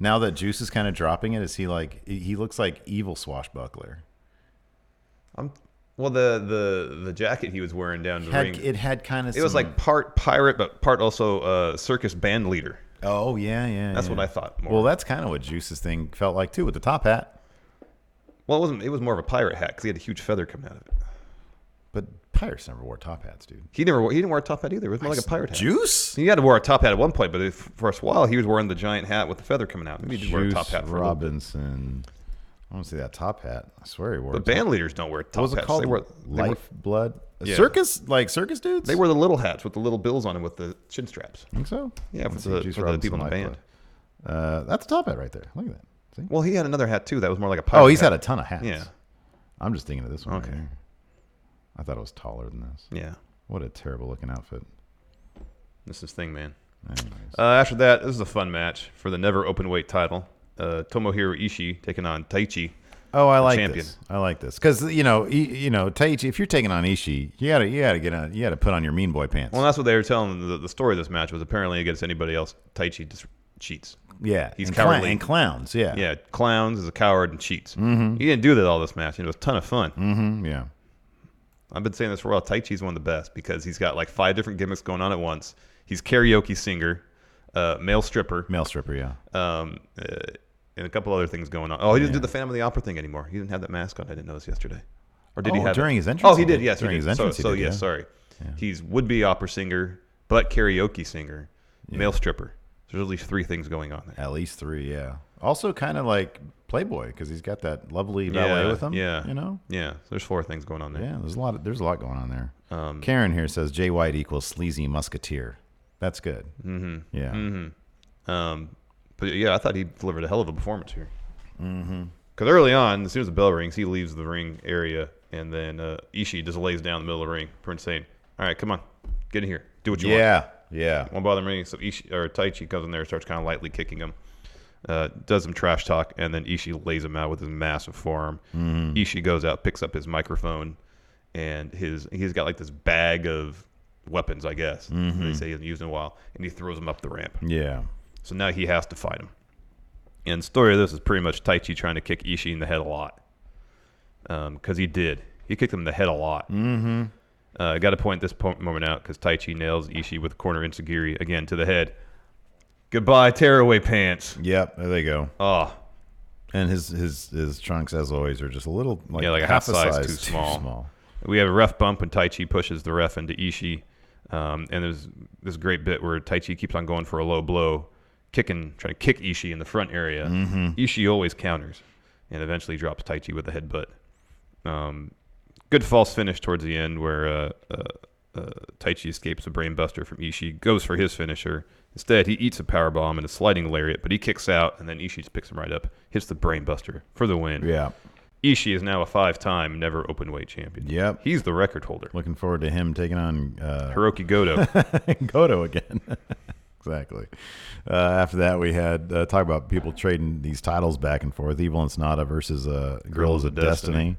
Speaker 4: Now that Juice is kind of dropping it, is he like he looks like evil swashbuckler?
Speaker 5: Well, the jacket he was wearing down the ring,
Speaker 4: it had kind of.
Speaker 5: It was like part pirate, but part also circus band leader.
Speaker 4: Oh yeah.
Speaker 5: That's what I thought. More.
Speaker 4: Well, that's kind of what Juice's thing felt like too, with the top hat.
Speaker 5: Well, it wasn't. It was more of a pirate hat because he had a huge feather coming out of it.
Speaker 4: But pirates never wore top hats, dude.
Speaker 5: He didn't wear a top hat either. It was more like a pirate hat.
Speaker 4: Juice?
Speaker 5: He had to wear a top hat at one point, but for a while he was wearing the giant hat with the feather coming out. Maybe he did wear a top hat for
Speaker 4: Robinson. I want to see that top hat. I swear he wore.
Speaker 5: But band leaders don't wear top hats.
Speaker 4: What was it called?
Speaker 5: They wore
Speaker 4: Lifeblood.
Speaker 5: Yeah.
Speaker 4: Circus dudes.
Speaker 5: They wear the little hats with the little bills on them with the chin straps.
Speaker 4: Think so?
Speaker 5: Yeah, for the people in the band.
Speaker 4: That's a top hat right there. Look at that. See?
Speaker 5: Well, he had another hat too. That was more like a pirate.
Speaker 4: Oh, he's had a ton of hats.
Speaker 5: Yeah.
Speaker 4: I'm just thinking of this one.
Speaker 5: Okay.
Speaker 4: Right here. I thought it was taller than this.
Speaker 5: Yeah.
Speaker 4: What a terrible looking outfit.
Speaker 5: This is thing, man.
Speaker 4: Anyways.
Speaker 5: After that, this is a fun match for the never open weight title. Tomohiro Ishii taking on Taichi.
Speaker 4: Oh, I like this. I like this because Taichi. If you're taking on Ishii, you gotta put on your mean boy pants.
Speaker 5: Well, that's what they were telling. The story of this match was apparently against anybody else, Taichi just cheats.
Speaker 4: Yeah,
Speaker 5: he's cowardly
Speaker 4: and clowns. Yeah,
Speaker 5: yeah, clowns, is a coward and cheats.
Speaker 4: Mm-hmm.
Speaker 5: He didn't do that all this match. It was a ton of fun.
Speaker 4: Mm-hmm. Yeah.
Speaker 5: I've been saying this for a while. Taichi's one of the best because he's got like 5 different gimmicks going on at once. He's karaoke singer, male stripper.
Speaker 4: Male stripper, yeah.
Speaker 5: And a couple other things going on. Oh, he doesn't do the Phantom of the Opera thing anymore. He didn't have that mask on. I didn't notice yesterday. Or did he have
Speaker 4: during
Speaker 5: it?
Speaker 4: his entrance?
Speaker 5: Oh, he did. Yes,
Speaker 4: during
Speaker 5: he
Speaker 4: his
Speaker 5: did.
Speaker 4: entrance.
Speaker 5: So
Speaker 4: he did,
Speaker 5: yes,
Speaker 4: yeah.
Speaker 5: sorry.
Speaker 4: Yeah.
Speaker 5: He's would-be opera singer, but karaoke singer, male stripper. There's at least 3 things going on there.
Speaker 4: At least 3, yeah. Also kind of like Playboy because he's got that lovely valet with him.
Speaker 5: Yeah.
Speaker 4: You know?
Speaker 5: Yeah. There's 4 things going on there.
Speaker 4: Yeah, there's a lot going on there. Karen here says Jay White equals sleazy musketeer. That's good. Mm-hmm. Yeah.
Speaker 5: Mm-hmm. But yeah, I thought he delivered a hell of a performance here. Mm-hmm. Because early on, as soon as the bell rings, he leaves the ring area, and then Ishii just lays down in the middle of the ring. Prince saying, "All right, come on, get in here, do what you want." Yeah. Won't bother me. So Taichi comes in there, and starts kind of lightly kicking him, does some trash talk, and then Ishii lays him out with his massive forearm. Mm-hmm. Ishii goes out, picks up his microphone, and he's got like this bag of weapons, I guess. Mm-hmm. They say he hasn't used in a while, and he throws them up the ramp.
Speaker 4: Yeah.
Speaker 5: So now he has to fight him. And the story of this is pretty much Taichi trying to kick Ishii in the head a lot. Because he did. He kicked him in the head a lot. Mm-hmm. I got to point this moment out because Taichi nails Ishii with corner enziguri again to the head. Goodbye, tearaway pants.
Speaker 4: Yep, there they go.
Speaker 5: Oh.
Speaker 4: And his trunks, as always, are just a little like
Speaker 5: a half size too small. We have a ref bump when Taichi pushes the ref into Ishii. And there's this great bit where Taichi keeps on going for a low blow, trying to kick Ishii in the front area. Mm-hmm. Ishii always counters and eventually drops Taichi with a headbutt. Good false finish towards the end where Taichi escapes a brainbuster from Ishii, goes for his finisher. Instead, he eats a powerbomb and a sliding lariat, but he kicks out, and then Ishii just picks him right up, hits the brainbuster for the win.
Speaker 4: Yeah.
Speaker 5: Ishii is now a 5-time never openweight champion.
Speaker 4: Yep.
Speaker 5: He's the record holder.
Speaker 4: Looking forward to him taking on
Speaker 5: Hiroki Goto.
Speaker 4: Goto again. Exactly. After that, we had talk about people trading these titles back and forth. Evil and Sanada versus Guerrillas of Destiny.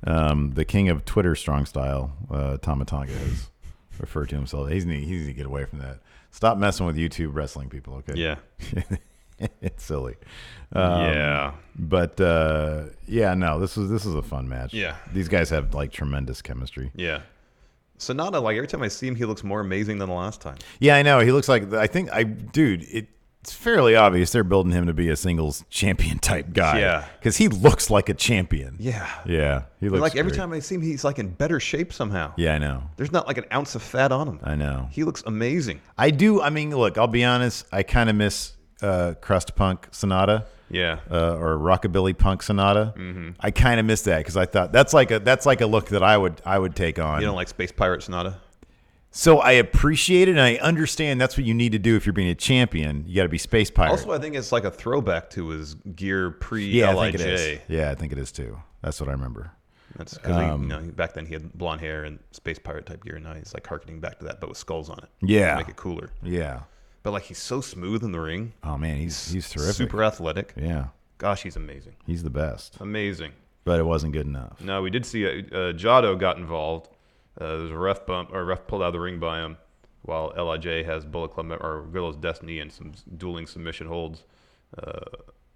Speaker 4: The king of Twitter strong style, Tamatanga, has referred to himself. He's need to get away from that. Stop messing with YouTube wrestling people, okay?
Speaker 5: Yeah.
Speaker 4: It's silly.
Speaker 5: Yeah.
Speaker 4: But no, this is a fun match.
Speaker 5: Yeah.
Speaker 4: These guys have like tremendous chemistry.
Speaker 5: Yeah. Sanada, like every time I see him, he looks more amazing than the last time.
Speaker 4: Yeah, I know. He looks like it's fairly obvious they're building him to be a singles champion type guy.
Speaker 5: Yeah.
Speaker 4: Because he looks like a champion.
Speaker 5: Yeah.
Speaker 4: Yeah. He looks
Speaker 5: like every
Speaker 4: great.
Speaker 5: time I see him, he's like in better shape somehow.
Speaker 4: Yeah, I know.
Speaker 5: There's not like an ounce of fat on him.
Speaker 4: I know.
Speaker 5: He looks amazing.
Speaker 4: I do. I mean, look, I'll be honest. I kind of miss crust punk Sanada.
Speaker 5: Yeah.
Speaker 4: Or rockabilly punk Sanada. Mm-hmm. I kind of miss that because I thought that's like a look that I would take on.
Speaker 5: You don't like Space Pirate Sanada?
Speaker 4: So I appreciate it and I understand that's what you need to do if you're being a champion. You got to be Space Pirate.
Speaker 5: Also, I think it's like a throwback to his gear pre-LIJ.
Speaker 4: Yeah, I think it is. Yeah, I think it is too. That's what I remember.
Speaker 5: That's because back then he had blonde hair and Space Pirate type gear. Now he's like harkening back to that, but with skulls on it.
Speaker 4: Yeah,
Speaker 5: to make it cooler.
Speaker 4: Yeah,
Speaker 5: but like he's so smooth in the ring.
Speaker 4: Oh man, he's terrific.
Speaker 5: Super athletic.
Speaker 4: Yeah.
Speaker 5: Gosh, he's amazing.
Speaker 4: He's the best.
Speaker 5: Amazing.
Speaker 4: But it wasn't good enough.
Speaker 5: No, we did see Jado got involved. There was a ref bump, or a ref pulled out of the ring by him, while LIJ has Bullet Club or Guerrilla's Destiny and some dueling submission holds.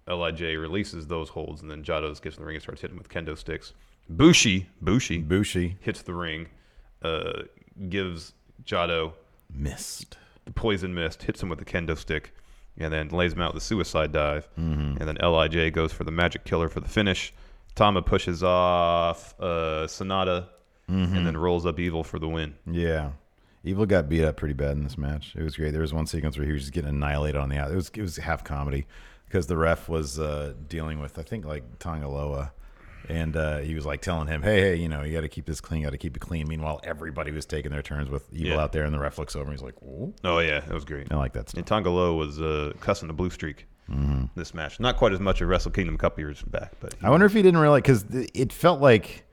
Speaker 5: LIJ releases those holds, and then Jado gets in the ring and starts hitting with kendo sticks. Bushi hits the ring, gives Jado
Speaker 4: mist,
Speaker 5: the poison mist, hits him with the kendo stick, and then lays him out with a suicide dive. Mm-hmm. And then LIJ goes for the magic killer for the finish. Tama pushes off Sanada. Mm-hmm. And then rolls up Evil for the win.
Speaker 4: Yeah. Evil got beat up pretty bad in this match. It was great. There was one sequence where he was just getting annihilated on the out. It was half comedy because the ref was dealing with, I think, like Tangaloa. And he was like telling him, hey, you got to keep this clean, got to keep it clean. Meanwhile, everybody was taking their turns with Evil out there, and the ref looks over and he's like, whoa.
Speaker 5: Oh, yeah, that was great.
Speaker 4: I like that stuff.
Speaker 5: And Tangaloa was cussing the blue streak this match. Not quite as much as Wrestle Kingdom a couple years back. But
Speaker 4: I wonder if he didn't realize, because it felt like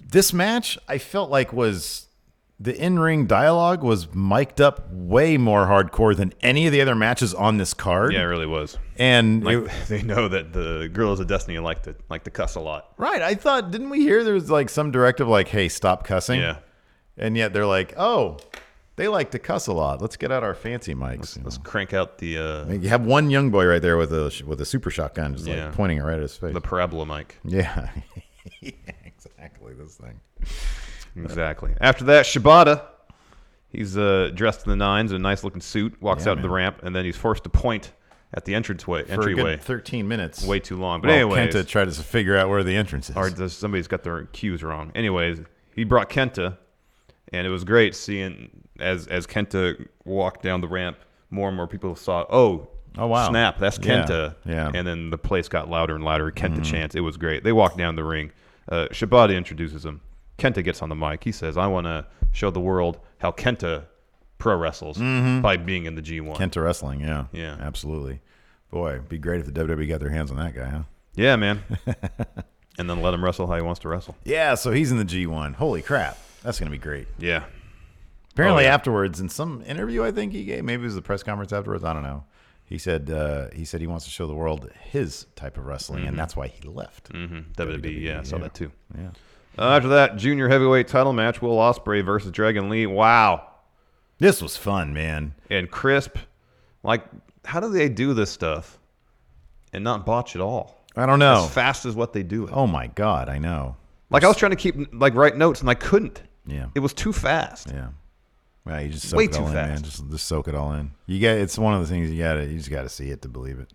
Speaker 4: this match, I felt like was the in-ring dialogue was mic'd up way more hardcore than any of the other matches on this card.
Speaker 5: Yeah, it really was.
Speaker 4: And
Speaker 5: they know that the Guerrillas of Destiny like to cuss a lot.
Speaker 4: Right. I thought, didn't we hear there was like some directive like, hey, stop cussing?
Speaker 5: Yeah.
Speaker 4: And yet they're like, oh, they like to cuss a lot. Let's get out our fancy mics.
Speaker 5: Let's crank out the...
Speaker 4: you have one young boy right there with a super shotgun just like pointing it right at his face.
Speaker 5: The parabola mic.
Speaker 4: Yeah. Yeah, exactly, this thing.
Speaker 5: Exactly. After that, Shibata, he's dressed in the nines in a nice-looking suit, walks out to the ramp, and then he's forced to point at the entryway.
Speaker 4: For a good 13 minutes.
Speaker 5: Way too long. But
Speaker 4: well,
Speaker 5: anyways.
Speaker 4: Kenta tried to figure out where the entrance is.
Speaker 5: Or somebody's got their cues wrong. Anyways, he brought Kenta, and it was great seeing as Kenta walked down the ramp, more and more people saw, oh wow, snap, that's Kenta.
Speaker 4: Yeah.
Speaker 5: And then the place got louder and louder. Kenta chants. It was great. They walked down the ring. Shibata introduces him. Kenta gets on the mic. He says, I want to show the world how Kenta pro wrestles by being in the G1.
Speaker 4: Kenta wrestling, yeah.
Speaker 5: Yeah.
Speaker 4: Absolutely. Boy, it'd be great if the WWE got their hands on that guy, huh?
Speaker 5: Yeah, man. And then let him wrestle how he wants to wrestle.
Speaker 4: Yeah, so he's in the G1. Holy crap. That's going to be great.
Speaker 5: Yeah.
Speaker 4: Apparently afterwards, in some interview I think he gave, maybe it was the press conference afterwards, I don't know. He said he wants to show the world his type of wrestling, and that's why he left.
Speaker 5: WWE, yeah, I saw that too.
Speaker 4: Yeah.
Speaker 5: After that, junior heavyweight title match, Will Osprey versus Dragon Lee. Wow.
Speaker 4: This was fun, man.
Speaker 5: And crisp. Like, how do they do this stuff and not botch it all?
Speaker 4: I don't know.
Speaker 5: As fast as what they do it.
Speaker 4: Oh, my God, I know.
Speaker 5: Like, I was trying to keep, write notes, and I couldn't.
Speaker 4: Yeah.
Speaker 5: It was too fast.
Speaker 4: Yeah. Well, you just soak
Speaker 5: Way
Speaker 4: it
Speaker 5: too
Speaker 4: all in, man.
Speaker 5: fast.
Speaker 4: Just soak it all in. It's one of the things you just gotta see it to believe it.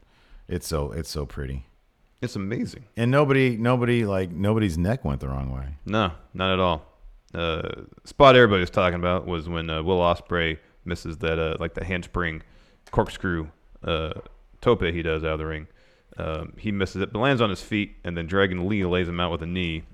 Speaker 4: It's so pretty.
Speaker 5: It's amazing.
Speaker 4: And nobody's neck went the wrong way.
Speaker 5: No, not at all. Spot everybody was talking about was when Will Ospreay misses that the handspring corkscrew tope he does out of the ring. He misses it, but lands on his feet, and then Dragon Lee lays him out with a knee.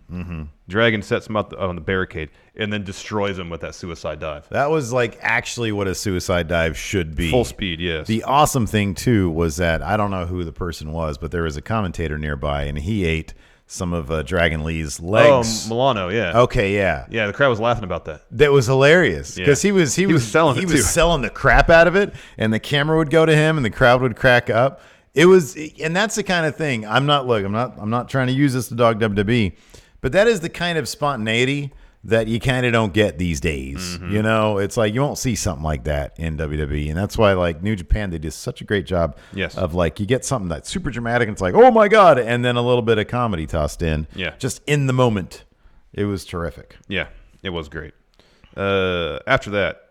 Speaker 5: Dragon sets him up on the barricade, and then destroys him with that suicide dive.
Speaker 4: That was actually what a suicide dive should be.
Speaker 5: Full speed, yes.
Speaker 4: The awesome thing, too, was that I don't know who the person was, but there was a commentator nearby, and he ate some of Dragon Lee's legs.
Speaker 5: Oh, Milano, yeah.
Speaker 4: Okay, yeah.
Speaker 5: Yeah, the crowd was laughing about that.
Speaker 4: That was hilarious because he was
Speaker 5: selling it too.
Speaker 4: He was selling the crap out of it, and the camera would go to him, and the crowd would crack up. It was, and that's the kind of thing. I'm not trying to use this to dog WWE, but that is the kind of spontaneity that you kind of don't get these days. You know, it's like you won't see something like that in WWE, and that's why New Japan, they did such a great job.
Speaker 5: Yes.
Speaker 4: Of you get something that's super dramatic, and it's like, oh my God, and then a little bit of comedy tossed in.
Speaker 5: Yeah.
Speaker 4: Just in the moment, it was terrific.
Speaker 5: Yeah, it was great. After that.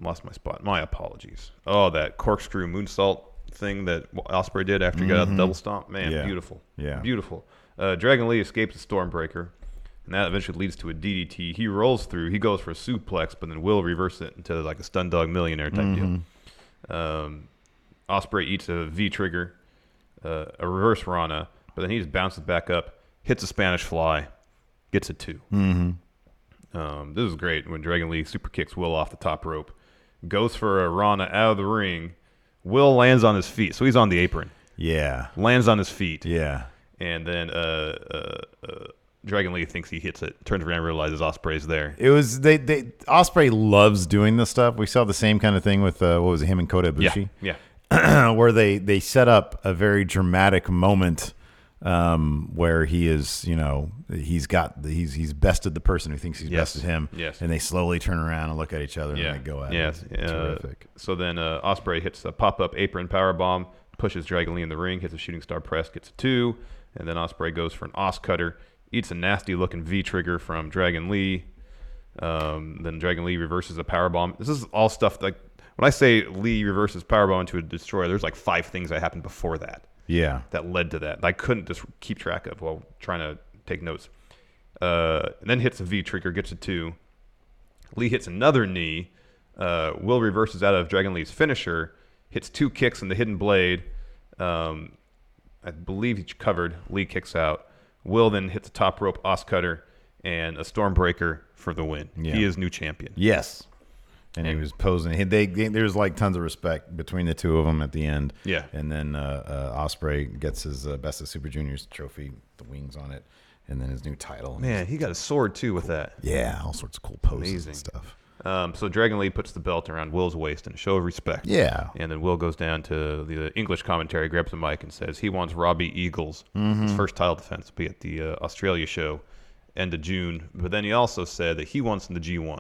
Speaker 5: Lost my spot. My apologies. Oh, that corkscrew moonsault thing that Osprey did after he got out the double stomp. Man, beautiful. Yeah. Beautiful. Dragon Lee escapes the Stormbreaker, and that eventually leads to a DDT. He rolls through. He goes for a suplex, but then Will reverse it into a Stun Dog Millionaire type deal. Osprey eats a V-trigger, a reverse Rana, but then he just bounces back up, hits a Spanish fly, gets a 2. This is great when Dragon Lee super kicks Will off the top rope. Goes for a Rana out of the ring. Will lands on his feet. So he's on the apron. Yeah. Lands on his feet. Yeah. And then Dragon Lee thinks he hits it. Turns around and realizes Osprey's there.
Speaker 4: It was Osprey loves doing this stuff. We saw the same kind of thing with him and Kota Ibushi.
Speaker 5: Yeah.
Speaker 4: Where they set up a very dramatic moment where he is, he's bested the person who thinks he's bested him.
Speaker 5: Yes.
Speaker 4: And they slowly turn around and look at each other and they go at it.
Speaker 5: Yes.
Speaker 4: Terrific.
Speaker 5: So then Osprey hits a pop-up apron powerbomb, pushes Dragon Lee in the ring, hits a shooting star press, gets a 2, and then Osprey goes for an Os cutter, eats a nasty-looking V-trigger from Dragon Lee. Then Dragon Lee reverses a powerbomb. This is all stuff when I say Lee reverses powerbomb into a destroyer, there's 5 things that happened before that. Yeah, that led to that. I couldn't just keep track of while trying to take notes. And then hits a V trigger, gets a 2. Lee hits another knee. Will reverses out of Dragon Lee's finisher, hits 2 kicks in the hidden blade. I believe he covered. Lee kicks out. Will then hits a top rope Os cutter and a Stormbreaker for the win. Yeah. He is new champion.
Speaker 4: Yes. And he was posing. There's tons of respect between the two of them at the end. Yeah. And then Osprey gets his Best of Super Juniors trophy, the wings on it, and then his new title.
Speaker 5: Man, he got a sword too with that.
Speaker 4: Yeah, all sorts of cool poses and stuff.
Speaker 5: So Dragon Lee puts the belt around Will's waist in a show of respect. Yeah. And then Will goes down to the English commentary, grabs the mic, and says he wants Robbie Eagles. His first title defense will be at the Australia show, end of June. But then he also said that he wants in the G1.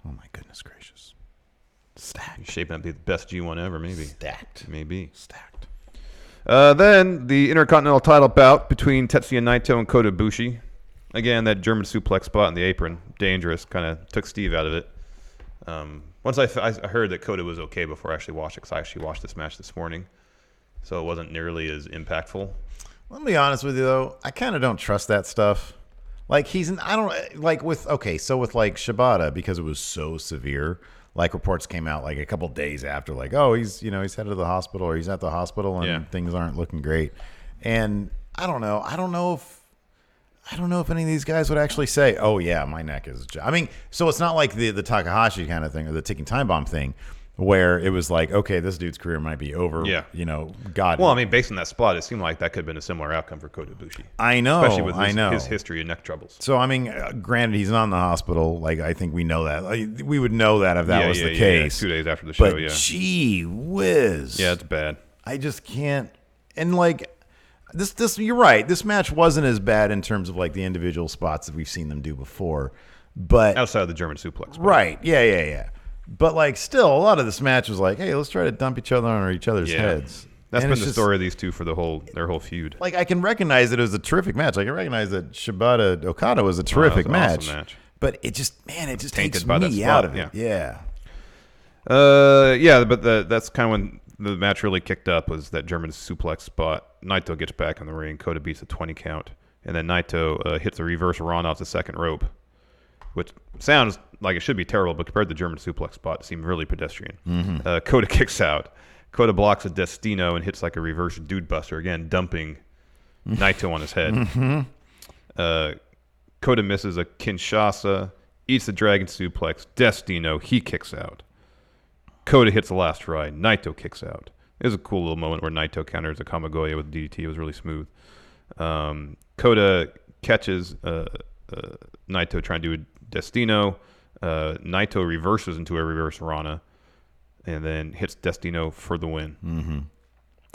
Speaker 4: Oh, my goodness gracious. Stacked.
Speaker 5: He's shaping up to be the best G1 ever, maybe.
Speaker 4: Stacked.
Speaker 5: Maybe.
Speaker 4: Stacked.
Speaker 5: Then the Intercontinental title bout between Tetsuya Naito and Kota Ibushi. Again, that German suplex spot in the apron, dangerous, kind of took Steve out of it. Once I heard that Kota was okay before I actually watched it, because I actually watched this match this morning, so it wasn't nearly as impactful.
Speaker 4: Let me be honest with you, though. I kind of don't trust that stuff. Like, with like Shibata, because it was so severe, like reports came out like a couple days after, like, oh, he's headed to the hospital, or he's at the hospital and things aren't looking great. And I don't know if any of these guys would actually say, oh yeah, my neck is, I mean, so it's not like the Takahashi kind of thing or the ticking time bomb thing where it was like, okay, this dude's career might be over. Yeah. God.
Speaker 5: Well, I mean, based on that spot, it seemed like that could have been a similar outcome for Kota Ibushi.
Speaker 4: I know.
Speaker 5: Especially with his history of neck troubles.
Speaker 4: So, I mean, granted, he's not in the hospital. Like, I think we know that. Like, we would know that if that was the case.
Speaker 5: 2 days after the show,
Speaker 4: but gee whiz.
Speaker 5: Yeah, it's bad.
Speaker 4: I just can't. And, like, this you're right. This match wasn't as bad in terms of, like, the individual spots that we've seen them do before. But
Speaker 5: outside of the German suplex.
Speaker 4: Right. Yeah. But, like, still, a lot of this match was like, hey, let's try to dump each other on each other's heads.
Speaker 5: That's been the story of these two for their whole feud.
Speaker 4: Like, I can recognize that it was a terrific match. I can recognize that Shibata Okada was a terrific match.
Speaker 5: Awesome match.
Speaker 4: But it just takes me out of it. Yeah.
Speaker 5: But that's kind of when the match really kicked up, was that German suplex spot. Naito gets back in the ring. Kota beats a 20 count. And then Naito hits a reverse run off the second rope, which sounds like it should be terrible, but compared to the German suplex spot, it seemed really pedestrian.
Speaker 4: Mm-hmm.
Speaker 5: Kota kicks out. Kota blocks a Destino and hits like a reverse dude buster, again, dumping Naito on his head.
Speaker 4: Mm-hmm.
Speaker 5: Kota misses a Kinshasa, eats the Dragon suplex. Destino, he kicks out. Kota hits the last ride. Naito kicks out. It was a cool little moment where Naito counters a Kamigoye with DDT. It was really smooth. Kota catches Naito trying to do a Destino. Naito reverses into a reverse Rana and then hits Destino for the win.
Speaker 4: Mm-hmm.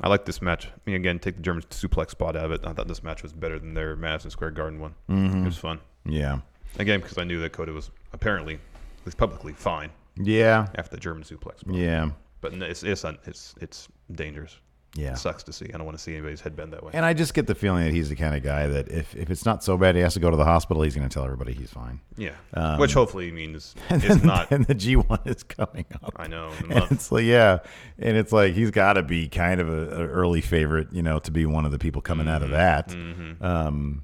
Speaker 5: I like this match. I mean, again, take the German suplex spot out of it. I thought this match was better than their Madison Square Garden one.
Speaker 4: Mm-hmm.
Speaker 5: It was fun.
Speaker 4: Yeah.
Speaker 5: Again, because I knew that Kota was apparently, at least publicly, fine.
Speaker 4: Yeah.
Speaker 5: After the German suplex spot.
Speaker 4: Yeah.
Speaker 5: But it's dangerous.
Speaker 4: Yeah.
Speaker 5: It sucks to see. I don't want to see anybody's head bend that way.
Speaker 4: And I just get the feeling that he's the kind of guy that if it's not so bad he has to go to the hospital, he's going to tell everybody he's fine.
Speaker 5: Yeah. Which hopefully means
Speaker 4: it's not. And the G1 is coming up.
Speaker 5: I know.
Speaker 4: And it's like, yeah. And it's like he's got to be kind of an early favorite, to be one of the people coming out of that.
Speaker 5: Mm-hmm.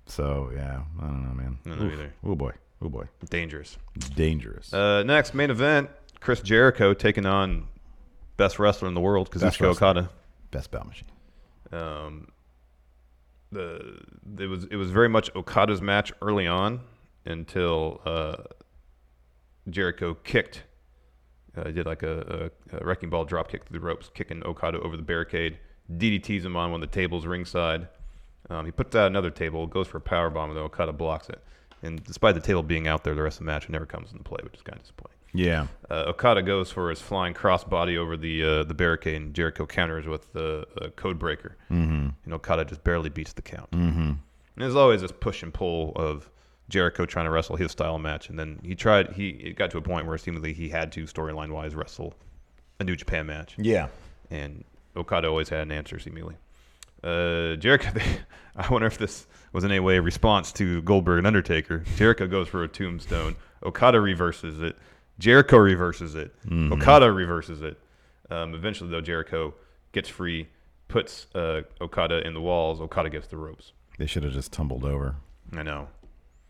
Speaker 4: So, yeah. I don't know, man.
Speaker 5: I don't know either.
Speaker 4: Oh, boy.
Speaker 5: Dangerous.
Speaker 4: Next,
Speaker 5: main event, Chris Jericho taking on best wrestler in the world, Kazuchika Okada.
Speaker 4: Best bout machine.
Speaker 5: It was very much Okada's match early on until Jericho kicked. Did like a wrecking ball drop kick through the ropes, kicking Okada over the barricade. DDTs him on one of the tables ringside. He puts out another table, goes for a power bomb, and Okada blocks it. And despite the table being out there, the rest of the match never comes into play, which is kind of disappointing.
Speaker 4: Yeah.
Speaker 5: Okada goes for his flying crossbody over the barricade, and Jericho counters with the code breaker.
Speaker 4: Mm-hmm.
Speaker 5: And Okada just barely beats the count.
Speaker 4: Mm-hmm.
Speaker 5: And there's always this push and pull of Jericho trying to wrestle his style match, and then it got to a point where seemingly he had to, storyline-wise, wrestle a New Japan match.
Speaker 4: Yeah.
Speaker 5: And Okada always had an answer, seemingly. Jericho, I wonder if this was in any way a response to Goldberg and Undertaker. Jericho goes for a tombstone. Okada reverses it. Jericho reverses it.
Speaker 4: Mm-hmm.
Speaker 5: Okada reverses it. Eventually, though, Jericho gets free, puts Okada in the walls. Okada gets the ropes.
Speaker 4: They should have just tumbled over.
Speaker 5: I know.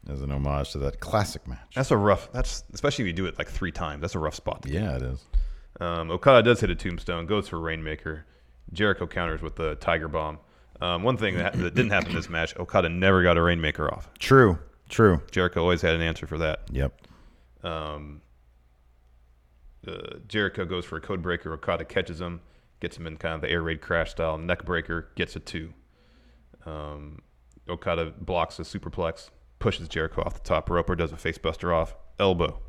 Speaker 4: As an homage to that classic match.
Speaker 5: Especially if you do it like 3 times. That's a rough spot.
Speaker 4: Yeah, it is.
Speaker 5: Okada does hit a tombstone, goes for a Rainmaker. Jericho counters with the Tiger Bomb. One thing that didn't happen in this match, Okada never got a Rainmaker off.
Speaker 4: True.
Speaker 5: Jericho always had an answer for that.
Speaker 4: Yep.
Speaker 5: Jericho goes for a code breaker. Okada catches him, gets him in kind of the air raid crash style. Neck breaker, gets a 2. Okada blocks a superplex, pushes Jericho off the top rope, or does a face buster off. Elbow.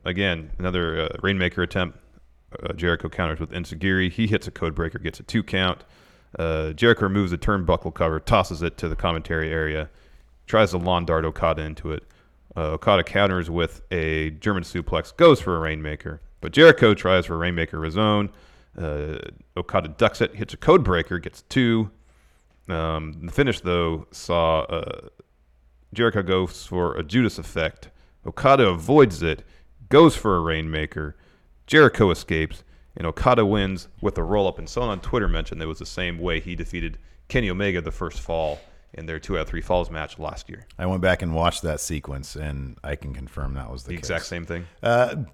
Speaker 5: Again, another Rainmaker attempt. Jericho counters with Enziguri. He hits a code breaker, gets a 2 count. Jericho removes the turnbuckle cover, tosses it to the commentary area, tries to lawn dart Okada into it. Okada counters with a German suplex, goes for a Rainmaker, but Jericho tries for a Rainmaker of his own. Okada ducks it, hits a code breaker, gets 2. The finish, though, saw Jericho goes for a Judas effect. Okada avoids it, goes for a Rainmaker. Jericho escapes, and Okada wins with a roll-up. And someone on Twitter mentioned it was the same way he defeated Kenny Omega the first fall in their 2 out of 3 falls match last year.
Speaker 4: I went back and watched that sequence, and I can confirm that was the case.
Speaker 5: Exact same thing?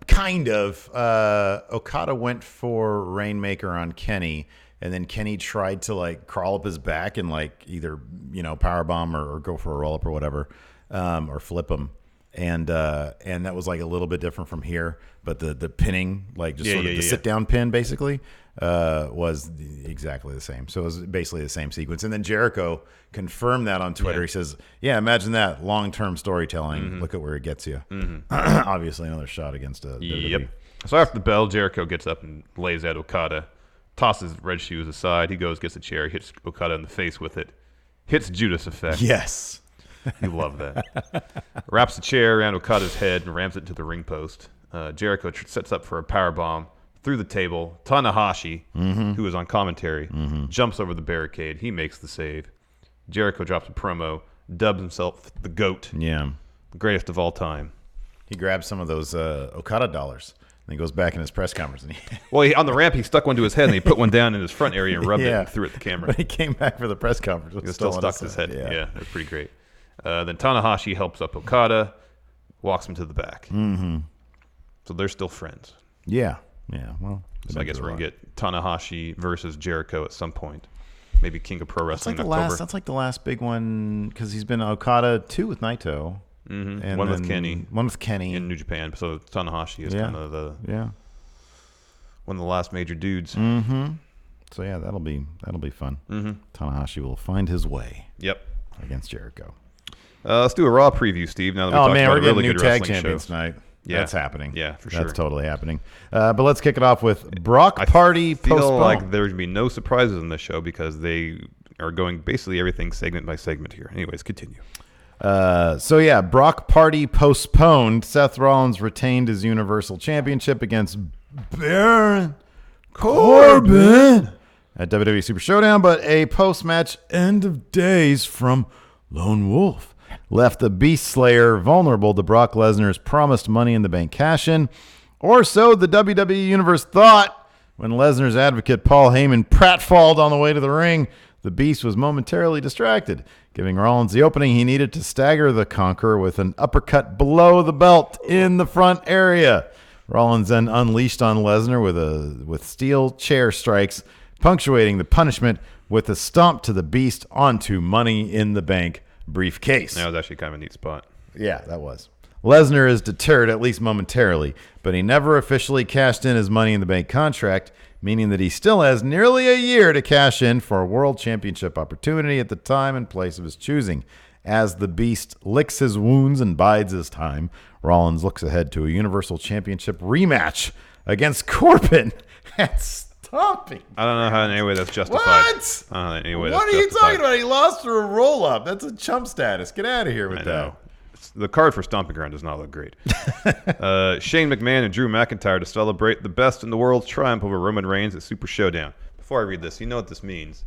Speaker 4: Kind of. Okada went for Rainmaker on Kenny, and then Kenny tried to like crawl up his back and like either powerbomb or go for a roll up or whatever, or flip him, and that was like a little bit different from here. But the pinning, like just sort of the sit down pin, basically, was exactly the same. So it was basically the same sequence. And then Jericho confirmed that on Twitter. He says, "Yeah, imagine that long term storytelling. Mm-hmm. Look at where it gets you." Mm-hmm. Obviously, another shot against a WWE.
Speaker 5: Yep. So after the bell, Jericho gets up and lays at Okada. Tosses Red Shoes aside. He goes, gets a chair, hits Okada in the face with it. Hits Judas effect.
Speaker 4: Yes.
Speaker 5: You love that. Wraps the chair around Okada's head and rams it to the ring post. Jericho sets up for a powerbomb through the table. Tanahashi, who is on commentary, jumps over the barricade. He makes the save. Jericho drops a promo, dubs himself the GOAT.
Speaker 4: Yeah.
Speaker 5: The greatest of all time.
Speaker 4: He grabs some of those Okada dollars. And he goes back in his press conference. And
Speaker 5: on the ramp, he stuck one to his head, and he put one down in his front area and rubbed it and threw it at the camera.
Speaker 4: But he came back for the press conference.
Speaker 5: He still stuck his head. Yeah, it was pretty great. Then Tanahashi helps up Okada, walks him to the back. Mm-hmm. So they're still friends.
Speaker 4: Yeah. Well,
Speaker 5: so I guess we're going to get Tanahashi versus Jericho at some point. Maybe King of Pro Wrestling in October.
Speaker 4: That's like the last big one, because he's been Okada 2 with Naito.
Speaker 5: Mm-hmm. And one with Kenny in New Japan. So Tanahashi is kind of one of the last major dudes.
Speaker 4: Mm-hmm. So yeah, that'll be fun. Mm-hmm. Tanahashi will find his way.
Speaker 5: Yep,
Speaker 4: against Jericho.
Speaker 5: Let's do a Raw preview, Steve. Now that we talked about
Speaker 4: we're getting
Speaker 5: really
Speaker 4: new
Speaker 5: good
Speaker 4: tag champions
Speaker 5: show
Speaker 4: tonight.
Speaker 5: Yeah,
Speaker 4: that's happening.
Speaker 5: Yeah, for sure.
Speaker 4: That's totally happening. But let's kick it off with Brock Party postponed.
Speaker 5: I feel like there's going to be no surprises in this show because they are going basically everything segment by segment here. Anyways, continue.
Speaker 4: Brock Party postponed. Seth Rollins retained his Universal Championship against Baron Corbin at WWE Super ShowDown, but a post-match end of days from Lone Wolf left the Beast Slayer vulnerable to Brock Lesnar's promised Money in the Bank cash-in, or so the WWE Universe thought when Lesnar's advocate Paul Heyman pratfalled on the way to the ring. The Beast was momentarily distracted, giving Rollins the opening he needed to stagger the Conqueror with an uppercut below the belt in the front area. Rollins then unleashed on Lesnar with steel chair strikes, punctuating the punishment with a stomp to the Beast onto Money in the Bank briefcase.
Speaker 5: That was actually kind of a neat spot.
Speaker 4: Yeah, that was. Lesnar is deterred, at least momentarily, but he never officially cashed in his Money in the Bank contract, meaning that he still has nearly a year to cash in for a world championship opportunity at the time and place of his choosing. As the Beast licks his wounds and bides his time, Rollins looks ahead to a Universal Championship rematch against Corbin at Stomping.
Speaker 5: I don't know how in any way that's justified.
Speaker 4: What?
Speaker 5: I don't know in any way
Speaker 4: what
Speaker 5: that's
Speaker 4: are you
Speaker 5: justified.
Speaker 4: talking about? He lost through a roll-up. That's a chump status. Get out of here with that.
Speaker 5: The card for Stomping Ground does not look great. Shane McMahon and Drew McIntyre to celebrate the best in the world's triumph over Roman Reigns at Super ShowDown. Before I read this, you know what this means.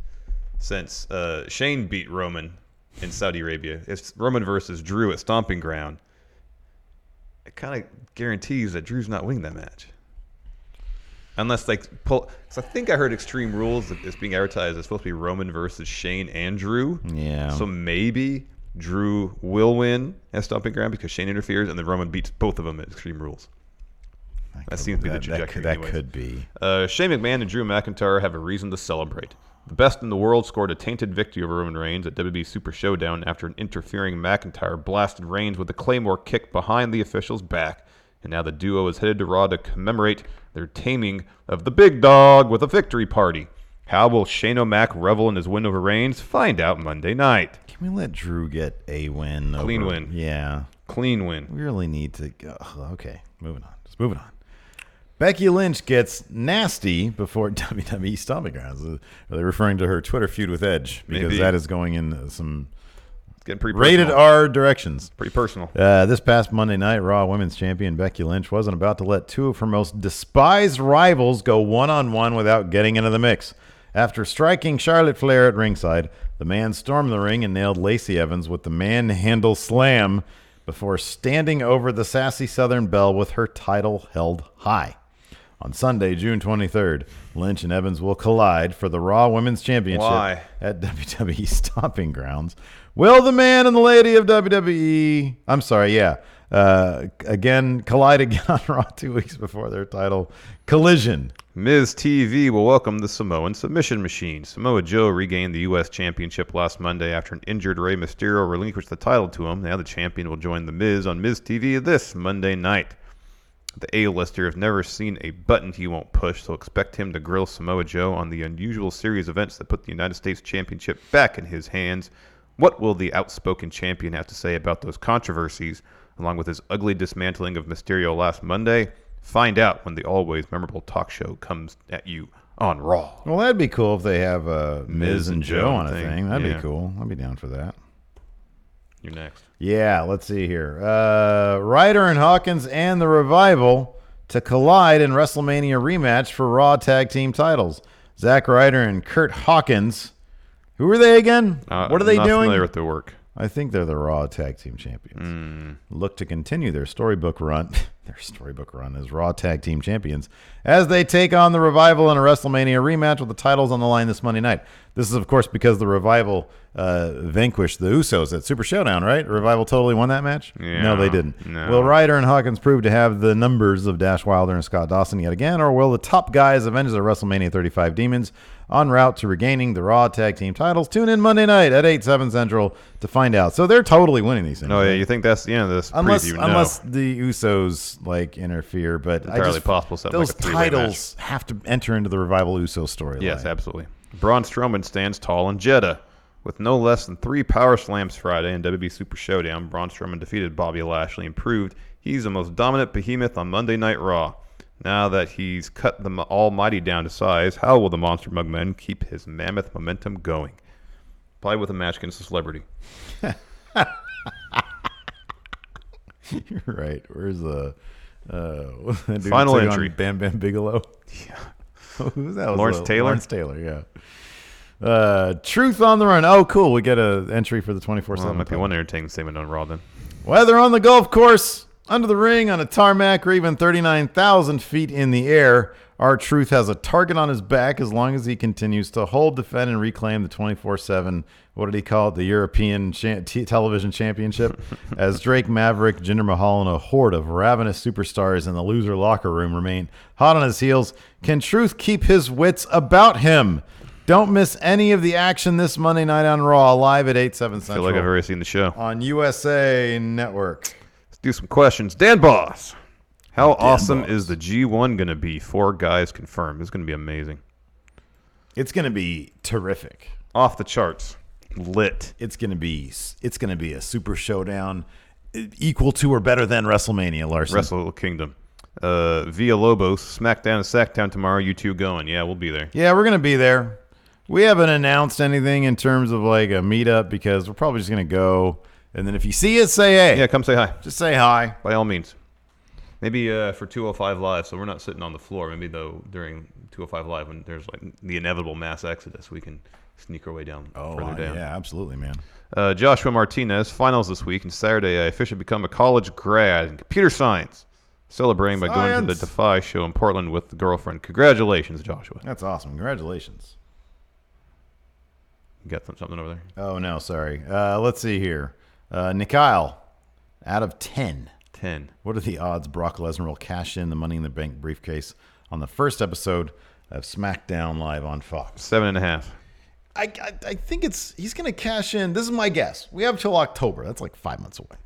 Speaker 5: Since Shane beat Roman in Saudi Arabia, it's Roman versus Drew at Stomping Ground. It kind of guarantees that Drew's not winning that match. Unless, because I think I heard Extreme Rules that it's being advertised as supposed to be Roman versus Shane and Drew.
Speaker 4: Yeah.
Speaker 5: So maybe Drew will win at Stomping Ground because Shane interferes, and then Roman beats both of them at Extreme Rules. That seems to be the trajectory.
Speaker 4: That could be.
Speaker 5: Shane McMahon and Drew McIntyre have a reason to celebrate. The best in the world scored a tainted victory over Roman Reigns at WWE Super ShowDown after an interfering McIntyre blasted Reigns with a Claymore kick behind the official's back. And now the duo is headed to Raw to commemorate their taming of the big dog with a victory party. How will Shane O'Mac revel in his win over Reigns? Find out Monday night.
Speaker 4: Can we let Drew get a win?
Speaker 5: Clean win.
Speaker 4: Yeah.
Speaker 5: Clean win.
Speaker 4: We really need to go. Okay, moving on. Just moving on. Becky Lynch gets nasty before WWE Stomping Grounds. Are they referring to her Twitter feud with Edge? Because that is going in some
Speaker 5: getting pretty
Speaker 4: Rated
Speaker 5: personal.
Speaker 4: R directions.
Speaker 5: Pretty personal.
Speaker 4: This past Monday night, Raw Women's Champion Becky Lynch wasn't about to let two of her most despised rivals go one-on-one without getting into the mix. After striking Charlotte Flair at ringside, the man stormed the ring and nailed Lacey Evans with the manhandle slam before standing over the sassy Southern Belle with her title held high. On Sunday, June 23rd, Lynch and Evans will collide for the Raw Women's Championship at WWE Stomping Grounds. Will the man and the lady of WWE, collide again on Raw 2 weeks before their title collision?
Speaker 5: Miz TV will welcome the Samoan Submission Machine. Samoa Joe regained the U.S. Championship last Monday after an injured Rey Mysterio relinquished the title to him. Now the champion will join The Miz on Miz TV this Monday night. The A-lister has never seen a button he won't push, so expect him to grill Samoa Joe on the unusual series of events that put the United States Championship back in his hands. What will the outspoken champion have to say about those controversies, along with his ugly dismantling of Mysterio last Monday? Find out when the always memorable talk show comes at you on Raw.
Speaker 4: Well, that'd be cool if they have Miz and Joe on a thing. That'd
Speaker 5: Yeah.
Speaker 4: be cool. I'd be down for that.
Speaker 5: You're next.
Speaker 4: Yeah, let's see here. Ryder and Hawkins and the Revival to collide in WrestleMania rematch for Raw Tag Team titles. Zack Ryder and Kurt Hawkins. Who are they again? What are they
Speaker 5: I'm not
Speaker 4: doing?
Speaker 5: familiar with their work.
Speaker 4: I think they're the Raw Tag Team Champions. Look to continue their storybook run. Their storybook run as Raw Tag Team Champions as they take on the Revival in a WrestleMania rematch with the titles on the line this Monday night. This is, of course, because the Revival vanquished the Usos at Super Showdown, right? Revival totally won that match?
Speaker 5: Yeah,
Speaker 4: No, they didn't.
Speaker 5: no.
Speaker 4: Will Ryder and Hawkins prove to have the numbers of Dash Wilder and Scott Dawson yet again, or will the top guys avenge their WrestleMania 35 demons en route to regaining the Raw Tag Team titles? Tune in Monday night at 8, 7 Central to find out. So they're totally winning these things.
Speaker 5: No, yeah,
Speaker 4: right?
Speaker 5: you think that's the end of this
Speaker 4: Unless
Speaker 5: preview?
Speaker 4: the Usos interfere, but
Speaker 5: Entirely possible, something
Speaker 4: those
Speaker 5: like a three-way
Speaker 4: titles have to enter into the Revival Uso storyline.
Speaker 5: Yes, absolutely. Braun Strowman stands tall in Jeddah. With no less than 3 power slams Friday in WWE Super Showdown, Braun Strowman defeated Bobby Lashley and proved he's the most dominant behemoth on Monday Night Raw. Now that he's cut the Almighty down to size, how will the Monster Mugman keep his mammoth momentum going? Probably with a match against a celebrity.
Speaker 4: You're right. Where's the
Speaker 5: Final entry?
Speaker 4: Bam Bam Bigelow.
Speaker 5: Yeah.
Speaker 4: Who's that?
Speaker 5: Lawrence Taylor?
Speaker 4: Lawrence Taylor, yeah. Truth on the Run. Oh, cool. We get an entry for the 24/7.
Speaker 5: Well, that might be one entertaining segment on Raw then.
Speaker 4: Whether on the golf course, under the ring, on a tarmac, or even 39,000 feet in the air, R-Truth has a target on his back as long as he continues to hold, defend, and reclaim the 24/7, what did he call it, the European Television Championship, as Drake Maverick, Jinder Mahal, and a horde of ravenous superstars in the loser locker room remain hot on his heels. Can Truth keep his wits about him? Don't miss any of the action this Monday night on Raw, live at 8, 7
Speaker 5: I
Speaker 4: Central.
Speaker 5: feel like I've already seen the show.
Speaker 4: On USA Network.
Speaker 5: Let's do some questions. Dan Boss, how awesome is the G1 going to be? 4 guys confirmed. It's going to be amazing.
Speaker 4: It's going to be terrific.
Speaker 5: Off the charts. Lit.
Speaker 4: It's going to be a Super Showdown equal to or better than WrestleMania, Larson.
Speaker 5: Wrestle Kingdom. Via Lobos, SmackDown and Sacktown tomorrow. You two going? Yeah, we'll be there.
Speaker 4: Yeah, we're going to be there. We haven't announced anything in terms of like a meetup because we're probably just going to go. And then if you see it, say hey.
Speaker 5: Yeah, come say hi.
Speaker 4: Just say hi.
Speaker 5: By all means. Maybe for 205 Live, so we're not sitting on the floor. Maybe, though, during 205 Live, when there's like the inevitable mass exodus, we can sneak our way down further down.
Speaker 4: Yeah, absolutely, man.
Speaker 5: Joshua Martinez, finals this week. And Saturday, I officially become a college grad in computer science. Celebrating by going to the Defy show in Portland with the girlfriend. Congratulations, Joshua.
Speaker 4: That's awesome. Congratulations.
Speaker 5: You got something over there?
Speaker 4: Oh, no, sorry. Let's see here. Nikyle, out of 10.
Speaker 5: 10.
Speaker 4: What are the odds Brock Lesnar will cash in the Money in the Bank briefcase on the first episode of SmackDown Live on Fox?
Speaker 5: 7.5.
Speaker 4: I think he's going to cash in. This is my guess. We have till October. That's like 5 months away.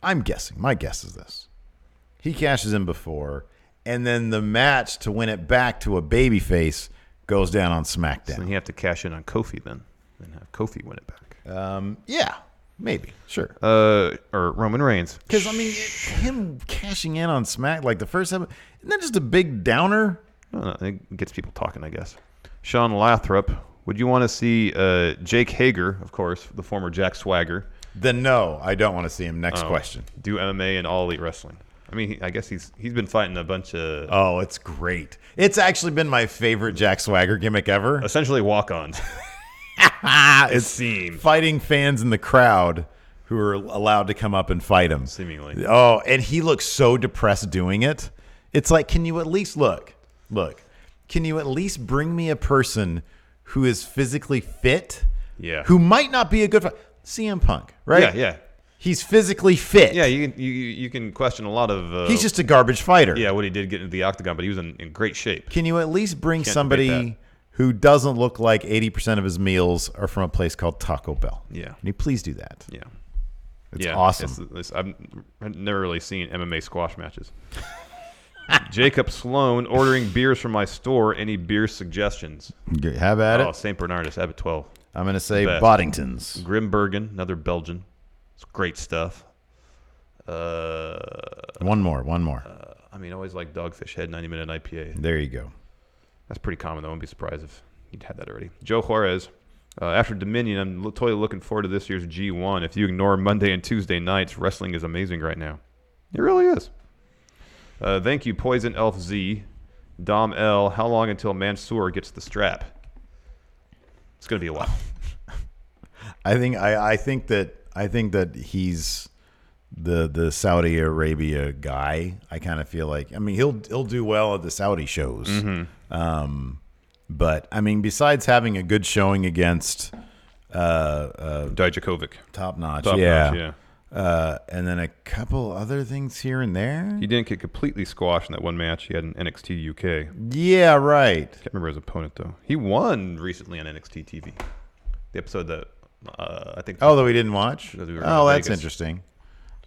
Speaker 4: I'm guessing. My guess is this. He cashes in before, and then the match to win it back to a babyface goes down on SmackDown.
Speaker 5: So then you have to cash in on Kofi then, and have Kofi win it back.
Speaker 4: Yeah, maybe, sure.
Speaker 5: Or Roman Reigns.
Speaker 4: Because, I mean, him cashing in on Smack, like the first episode, isn't that just a big downer?
Speaker 5: No, it gets people talking, I guess. Sean Lathrop, would you want to see Jake Hager, of course, the former Jack Swagger,
Speaker 4: Then no, I don't want to see him. Next question.
Speaker 5: Do MMA and All Elite Wrestling. I mean, I guess he's been fighting a bunch of...
Speaker 4: Oh, it's great. It's actually been my favorite Jack Swagger gimmick ever.
Speaker 5: Essentially walk-ons.
Speaker 4: It's fighting fans in the crowd who are allowed to come up and fight him.
Speaker 5: Seemingly.
Speaker 4: Oh, and he looks so depressed doing it. It's like, can you at least look, can you at least bring me a person who is physically fit?
Speaker 5: Yeah.
Speaker 4: Who might not be a good fighter? CM Punk, right?
Speaker 5: Yeah.
Speaker 4: He's physically fit.
Speaker 5: Yeah, you can question a lot of...
Speaker 4: He's just a garbage fighter.
Speaker 5: Yeah, what he did get into the octagon, but he was in great shape.
Speaker 4: Can you at least bring somebody who doesn't look like 80% of his meals are from a place called Taco Bell?
Speaker 5: Yeah.
Speaker 4: Can you please do that?
Speaker 5: Yeah.
Speaker 4: It's awesome.
Speaker 5: I've never really seen MMA squash matches. Jacob Sloan, ordering beers from my store. Any beer suggestions?
Speaker 4: Have at it.
Speaker 5: St. Bernardus, have it 12.
Speaker 4: I'm going to say Boddington's.
Speaker 5: Grimbergen, another Belgian. It's great stuff.
Speaker 4: One more.
Speaker 5: I mean, I always like Dogfish Head 90-minute IPA.
Speaker 4: There you go.
Speaker 5: That's pretty common, though. I wouldn't be surprised if you'd had that already. Joe Juarez. After Dominion, I'm totally looking forward to this year's G1. If you ignore Monday and Tuesday nights, wrestling is amazing right now. It really is. Thank you, Poison Elf Z. Dom L. How long until Mansoor gets the strap? It's going to be a while.
Speaker 4: I think that he's the Saudi Arabia guy. I kind of feel like, I mean, he'll do well at the Saudi shows. Mm-hmm. But I mean, besides having a good showing against
Speaker 5: Dijakovic,
Speaker 4: top notch,
Speaker 5: yeah.
Speaker 4: And then a couple other things here and there.
Speaker 5: He didn't get completely squashed in that one match he had in NXT UK.
Speaker 4: Yeah, right.
Speaker 5: Can't remember his opponent though. He won recently on NXT TV. The episode that I think.
Speaker 4: Oh, that we didn't watch.
Speaker 5: We
Speaker 4: that's interesting.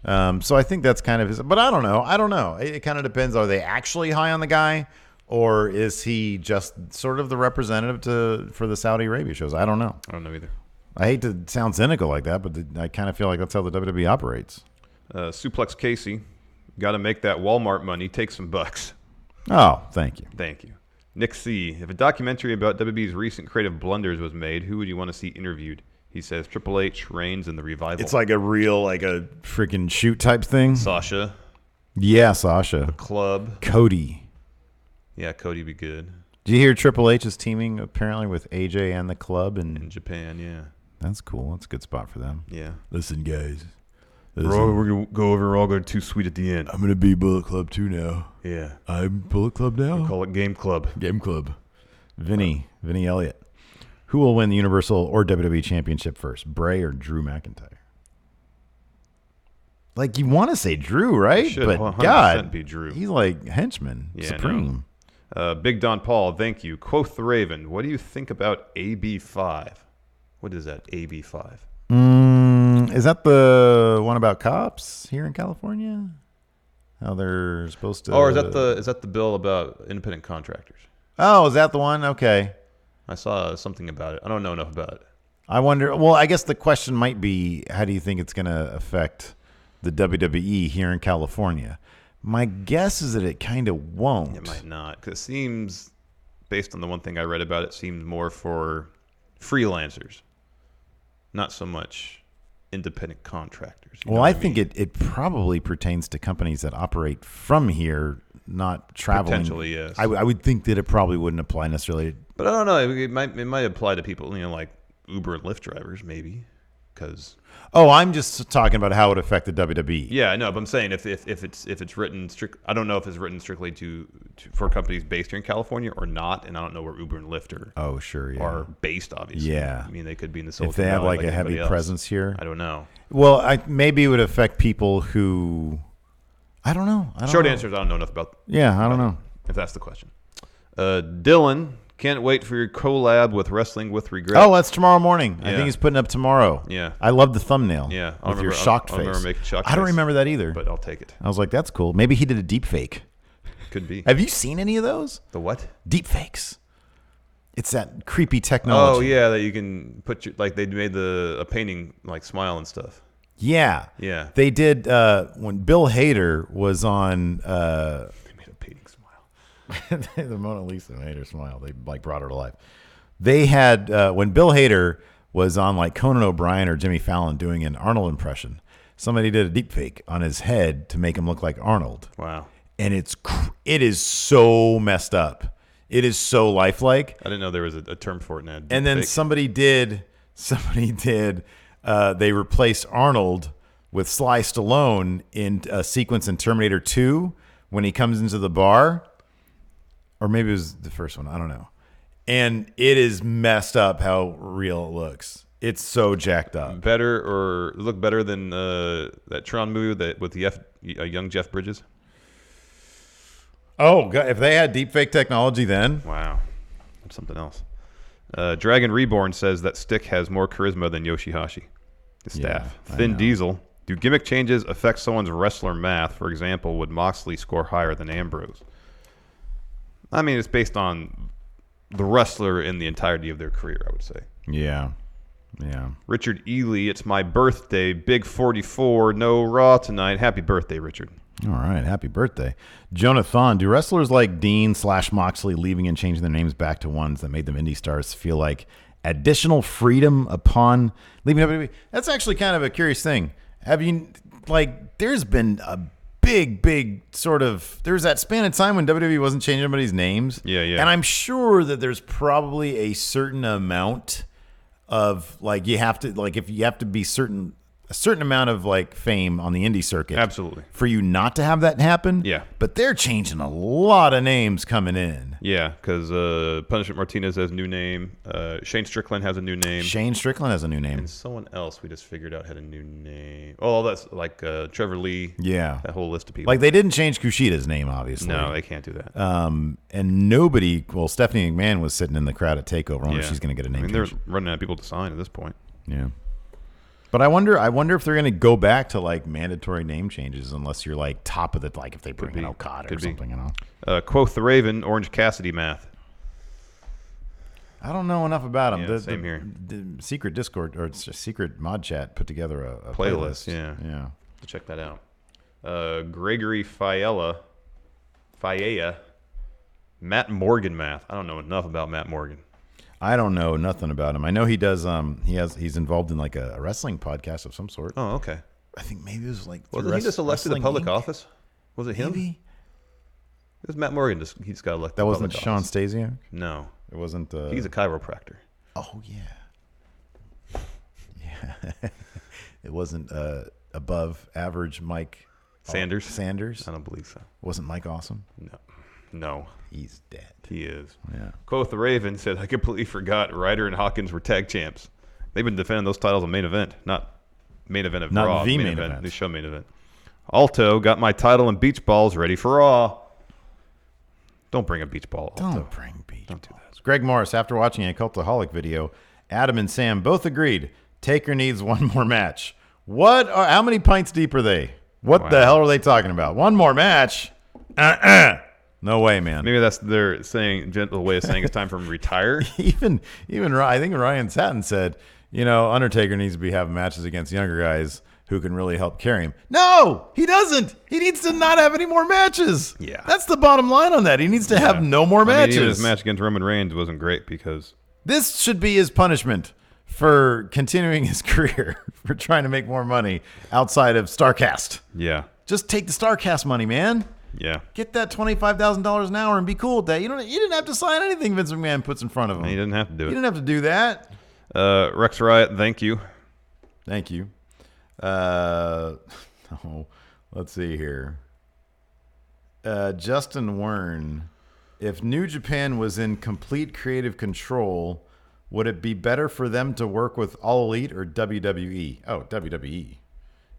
Speaker 4: So I think that's kind of his. But I don't know. It kind of depends. Are they actually high on the guy, or is he just sort of the representative for the Saudi Arabia shows? I don't know.
Speaker 5: I don't know either.
Speaker 4: I hate to sound cynical like that, but I kind of feel like that's how the WWE operates.
Speaker 5: Suplex Casey, got to make that Walmart money. Take some bucks.
Speaker 4: Oh, thank you.
Speaker 5: Thank you. Nick C. If a documentary about WWE's recent creative blunders was made, who would you want to see interviewed? He says Triple H, Reigns, and the Revival.
Speaker 4: It's like a real, like a freaking shoot type thing.
Speaker 5: Sasha.
Speaker 4: Yeah, Sasha.
Speaker 5: Club.
Speaker 4: Cody.
Speaker 5: Yeah, Cody would be good.
Speaker 4: Did you hear Triple H is teaming apparently with AJ and the Club
Speaker 5: in Japan? Yeah.
Speaker 4: That's cool. That's a good spot for them.
Speaker 5: Yeah.
Speaker 4: Listen, guys.
Speaker 5: We're going to go over. We're all going Too Sweet at the end.
Speaker 4: I'm going to be Bullet Club 2 now.
Speaker 5: Yeah.
Speaker 4: I'm Bullet Club now?
Speaker 5: We'll call it Game Club.
Speaker 4: Game Club. Vinny Elliott. Who will win the Universal or WWE Championship first, Bray or Drew McIntyre? Like, you want to say Drew, right?
Speaker 5: Should
Speaker 4: but God,
Speaker 5: be Drew.
Speaker 4: He's like henchman, supreme.
Speaker 5: No. Big Don Paul, thank you. Quoth the Raven, what do you think about AB5? What is that, AB5?
Speaker 4: Is that the one about cops here in California? How they're supposed to?
Speaker 5: Or is that the bill about independent contractors?
Speaker 4: Oh, is that the one? Okay.
Speaker 5: I saw something about it. I don't know enough about it.
Speaker 4: I wonder. Well, I guess the question might be, how do you think it's going to affect the WWE here in California? My guess is that it kind of won't.
Speaker 5: It might not, because it seems, based on the one thing I read about it, seems more for freelancers, not so much independent contractors.
Speaker 4: Well, I think it probably pertains to companies that operate from here, not traveling.
Speaker 5: Potentially, yes.
Speaker 4: I would think that it probably wouldn't apply necessarily.
Speaker 5: But I don't know. It might apply to people, like Uber and Lyft drivers, maybe, because.
Speaker 4: Oh, I'm just talking about how it would affect the WWE.
Speaker 5: Yeah, I know, but I'm saying if it's written I don't know if it's written strictly for companies based here in California or not, and I don't know where Uber and Lyft are based, obviously.
Speaker 4: Yeah,
Speaker 5: I mean they could be in the Silicon
Speaker 4: if they have
Speaker 5: Valley
Speaker 4: like a heavy presence here.
Speaker 5: I don't know.
Speaker 4: Well, maybe it would affect people who. I don't know.
Speaker 5: Short answer is I don't know enough about.
Speaker 4: Yeah, I don't know
Speaker 5: if that's the question. Dylan. Can't wait for your collab with Wrestling with Regret.
Speaker 4: Oh, that's tomorrow morning.
Speaker 5: Yeah.
Speaker 4: I think he's putting up tomorrow.
Speaker 5: Yeah.
Speaker 4: I love the thumbnail.
Speaker 5: Yeah.
Speaker 4: With your shocked face.
Speaker 5: I remember making shocked
Speaker 4: I don't remember that either.
Speaker 5: But I'll take it.
Speaker 4: I was like, that's cool. Maybe he did a deep fake.
Speaker 5: Could be.
Speaker 4: Have you seen any of those?
Speaker 5: The what?
Speaker 4: Deep fakes. It's that creepy technology.
Speaker 5: Oh, yeah, that you can put they made a painting like smile and stuff.
Speaker 4: Yeah.
Speaker 5: Yeah.
Speaker 4: They did when Bill Hader was on the Mona Lisa made her smile. They brought her to life. They had when Bill Hader was on like Conan O'Brien or Jimmy Fallon doing an Arnold impression. Somebody did a deep fake on his head to make him look like Arnold.
Speaker 5: Wow.
Speaker 4: And it is so messed up. It is so lifelike.
Speaker 5: I didn't know there was a term for it now.
Speaker 4: And then somebody did. They replaced Arnold with Sly Stallone in a sequence in Terminator 2 when he comes into the bar, or maybe it was the first one. I don't know. And it is messed up how real it looks. It's so jacked up.
Speaker 5: Better or look better than that Tron movie with the young Jeff Bridges.
Speaker 4: Oh, God, if they had deepfake technology then.
Speaker 5: Wow. That's something else. Dragon Reborn says that Stick has more charisma than Yoshihashi. The staff.
Speaker 4: Yeah,
Speaker 5: Thin Diesel. Do gimmick changes affect someone's wrestler math? For example, would Moxley score higher than Ambrose? I mean, it's based on the wrestler in the entirety of their career, I would say.
Speaker 4: Yeah. Yeah.
Speaker 5: Richard Ely, it's my birthday. Big 44. No Raw tonight. Happy birthday, Richard.
Speaker 4: All right. Happy birthday. Jonathan, do wrestlers like Dean/Moxley leaving and changing their names back to ones that made them indie stars feel like additional freedom upon leaving WWE? That's actually kind of a curious thing. Have you, like, there's been a big sort of, there's that span of time when WWE wasn't changing anybody's names.
Speaker 5: Yeah.
Speaker 4: And I'm sure that there's probably a certain amount of, like, you have to, like, if you have to be a certain amount of like fame on the indie circuit.
Speaker 5: Absolutely.
Speaker 4: For you not to have that happen.
Speaker 5: Yeah.
Speaker 4: But they're changing a lot of names coming in.
Speaker 5: Yeah, because Punishment Martinez has a new name. Shane Strickland has a new name.
Speaker 4: And
Speaker 5: someone else we just figured out had a new name. Oh, that's like Trevor Lee.
Speaker 4: Yeah.
Speaker 5: That whole list of people.
Speaker 4: Like, they didn't change Kushida's name, obviously.
Speaker 5: No, they can't do that.
Speaker 4: And nobody, well, Stephanie McMahon was sitting in the crowd at TakeOver. I wonder if she's going to get a name change.
Speaker 5: They're running out of people to sign at this point.
Speaker 4: Yeah. But I wonder if they're going to go back to like mandatory name changes unless you're like top of the, like if they bring in Okada or something, you know.
Speaker 5: Quoth the Raven, Orange Cassidy math.
Speaker 4: I don't know enough about them.
Speaker 5: Yeah, same here.
Speaker 4: The secret Discord or it's just secret mod chat put together a
Speaker 5: playlist.
Speaker 4: Yeah.
Speaker 5: Check that out. Gregory Fiella, Matt Morgan math. I don't know enough about Matt Morgan.
Speaker 4: I don't know nothing about him. I know he does. He's involved in like a wrestling podcast of some sort.
Speaker 5: Oh, okay.
Speaker 4: I think maybe it was like.
Speaker 5: Wasn't he just elected to public office? Was it him?
Speaker 4: Maybe.
Speaker 5: It was Matt Morgan. He just got elected.
Speaker 4: That wasn't Sean Stasiak?
Speaker 5: No,
Speaker 4: it wasn't.
Speaker 5: He's a chiropractor.
Speaker 4: Oh yeah. Yeah. It wasn't above average Mike
Speaker 5: Sanders.
Speaker 4: I
Speaker 5: don't believe so.
Speaker 4: Wasn't Mike awesome?
Speaker 5: No.
Speaker 4: He's dead.
Speaker 5: He is.
Speaker 4: Yeah.
Speaker 5: Quoth the Raven said, I completely forgot Ryder and Hawkins were tag champs. They've been defending those titles on main event, not main event of Raw.
Speaker 4: Not the main event.
Speaker 5: The show main event. Alto got my title and beach balls ready for Raw. Don't bring a beach ball, Alto.
Speaker 4: Don't bring beach balls. Do that. Greg Morris, after watching a Cultaholic video, Adam and Sam both agreed Taker needs one more match. How many pints deep are they? What the hell are they talking about? One more match? No way, man.
Speaker 5: Maybe that's their gentle way of saying it's time for him to retire.
Speaker 4: even I think Ryan Satin said, Undertaker needs to be having matches against younger guys who can really help carry him. No, he doesn't. He needs to not have any more matches.
Speaker 5: Yeah.
Speaker 4: That's the bottom line on that. He needs to have no more matches.
Speaker 5: Even his match against Roman Reigns wasn't great because
Speaker 4: this should be his punishment for continuing his career, for trying to make more money outside of StarCast.
Speaker 5: Yeah.
Speaker 4: Just take the StarCast money, man.
Speaker 5: Yeah.
Speaker 4: Get that $25,000 an hour and be cool with that. You didn't have to sign anything Vince McMahon puts in front of him.
Speaker 5: He didn't have to do it.
Speaker 4: He didn't have to do that.
Speaker 5: Rex Riot, thank you.
Speaker 4: Thank you. Let's see here. Justin Wern, if New Japan was in complete creative control, would it be better for them to work with All Elite or WWE? Oh, WWE.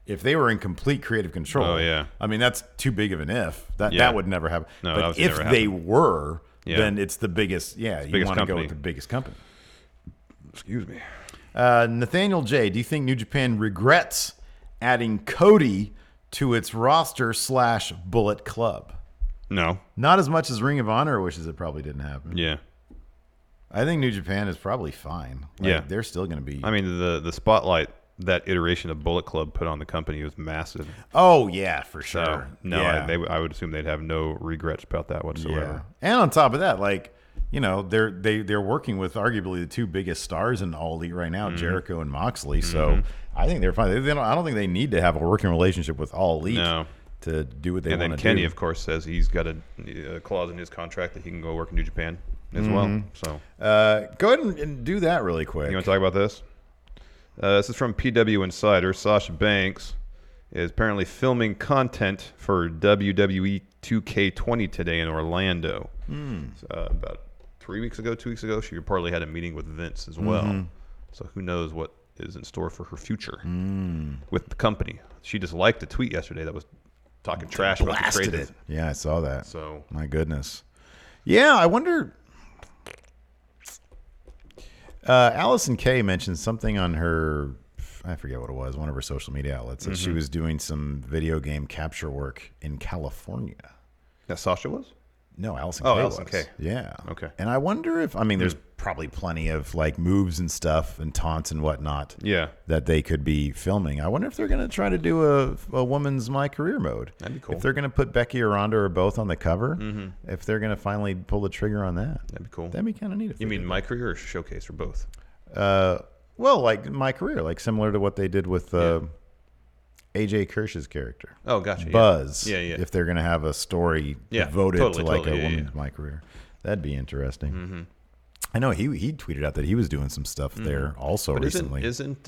Speaker 4: If they were in complete creative control, I mean, that's too big of an if. That would never happen.
Speaker 5: No,
Speaker 4: but if they were, then it's the biggest. Yeah, you want to go with the biggest company.
Speaker 5: Excuse me.
Speaker 4: Nathaniel J., do you think New Japan regrets adding Cody to its roster / Bullet Club?
Speaker 5: No.
Speaker 4: Not as much as Ring of Honor wishes it probably didn't happen.
Speaker 5: Yeah.
Speaker 4: I think New Japan is probably fine. They're still going to be.
Speaker 5: I mean, the spotlight that iteration of Bullet Club put on the company was massive.
Speaker 4: Oh, yeah, for sure.
Speaker 5: So, no, I would assume they'd have no regrets about that whatsoever.
Speaker 4: Yeah. And on top of that, like, they're working with arguably the two biggest stars in All Elite right now, Jericho and Moxley. So I think they're fine. I don't think they need to have a working relationship with All Elite to do what they want to do.
Speaker 5: And then Kenny, of course, says he's got a clause in his contract that he can go work in New Japan as well. So
Speaker 4: go ahead and do that really quick.
Speaker 5: You want to talk about this? This is from PW Insider. Sasha Banks is apparently filming content for WWE 2K20 today in Orlando. About 2 weeks ago, she reportedly had a meeting with Vince as well. So who knows what is in store for her future with the company. She just liked a tweet yesterday that was talking trash about the trade.
Speaker 4: It. Yeah, I saw that.
Speaker 5: So
Speaker 4: my goodness. Yeah, I wonder. Allison Kay mentioned something on her, I forget what it was, one of her social media outlets, that she was doing some video game capture work in California.
Speaker 5: That Sasha was?
Speaker 4: No, Allison Kay
Speaker 5: Allison
Speaker 4: was.
Speaker 5: Kay.
Speaker 4: Yeah.
Speaker 5: Okay.
Speaker 4: And I wonder if, there's probably plenty of like moves and stuff and taunts and whatnot that they could be filming. I wonder if they're going to try to do a woman's My Career mode.
Speaker 5: That'd be cool.
Speaker 4: If they're going to put Becky or Ronda or both on the cover, if they're going to finally pull the trigger on that.
Speaker 5: That'd be cool.
Speaker 4: That'd be kind of neat.
Speaker 5: You mean My Career or Showcase or both?
Speaker 4: Well, like My Career, like similar to what they did with AJ Kirsch's character.
Speaker 5: Oh, gotcha.
Speaker 4: Buzz.
Speaker 5: Yeah.
Speaker 4: If they're going to have a story devoted to like a woman's My Career. That'd be interesting. I know he tweeted out that he was doing some stuff there also recently.
Speaker 5: Isn't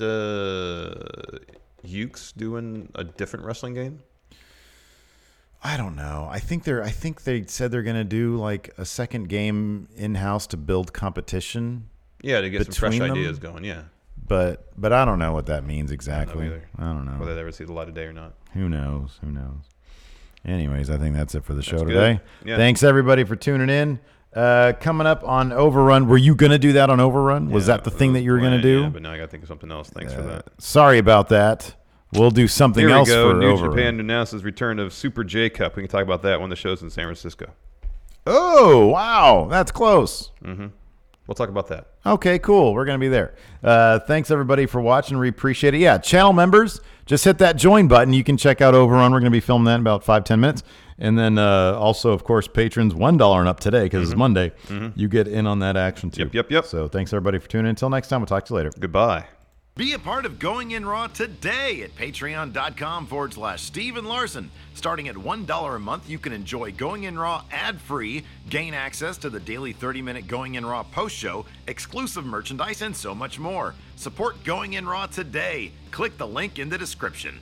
Speaker 5: Ukes doing a different wrestling game?
Speaker 4: I don't know. I think they said they're going to do like a second game in-house to build competition.
Speaker 5: Yeah, to get some fresh
Speaker 4: them.
Speaker 5: ideas going, yeah.
Speaker 4: But I don't know what that means exactly.
Speaker 5: I don't know.
Speaker 4: know.
Speaker 5: Whether they ever see the light of day or not.
Speaker 4: Who knows? Anyways, I think that's it for the show
Speaker 5: That's
Speaker 4: today.
Speaker 5: Yeah.
Speaker 4: Thanks, everybody, for tuning in. Coming up on Overrun. Were you going to do that on Overrun? Was that the thing that you were going to do?
Speaker 5: Yeah, but now I got to think of something else. Thanks for that.
Speaker 4: Sorry about that. We'll do something else
Speaker 5: Here we go.
Speaker 4: for
Speaker 5: New
Speaker 4: Overrun.
Speaker 5: Japan announces return of Super J Cup. We can talk about that when the show's in San Francisco.
Speaker 4: Oh, wow. That's close.
Speaker 5: We'll talk about that.
Speaker 4: Okay, cool. We're going to be there. Thanks, everybody, for watching. We appreciate it. Yeah, channel members, just hit that join button. You can check out Overrun. We're going to be filming that in about 5-10 minutes. And then also, of course, patrons, $1 and up today because it's Monday. You get in on that action, too.
Speaker 5: Yep.
Speaker 4: So thanks, everybody, for tuning in. Until next time, we'll talk to you later.
Speaker 5: Goodbye.
Speaker 4: Be a part of Going In Raw today at patreon.com/Steven Larson. Starting at $1 a month, you can enjoy Going In Raw ad-free, gain access to the daily 30-minute Going In Raw post-show, exclusive merchandise, and so much more. Support Going In Raw today. Click the link in the description.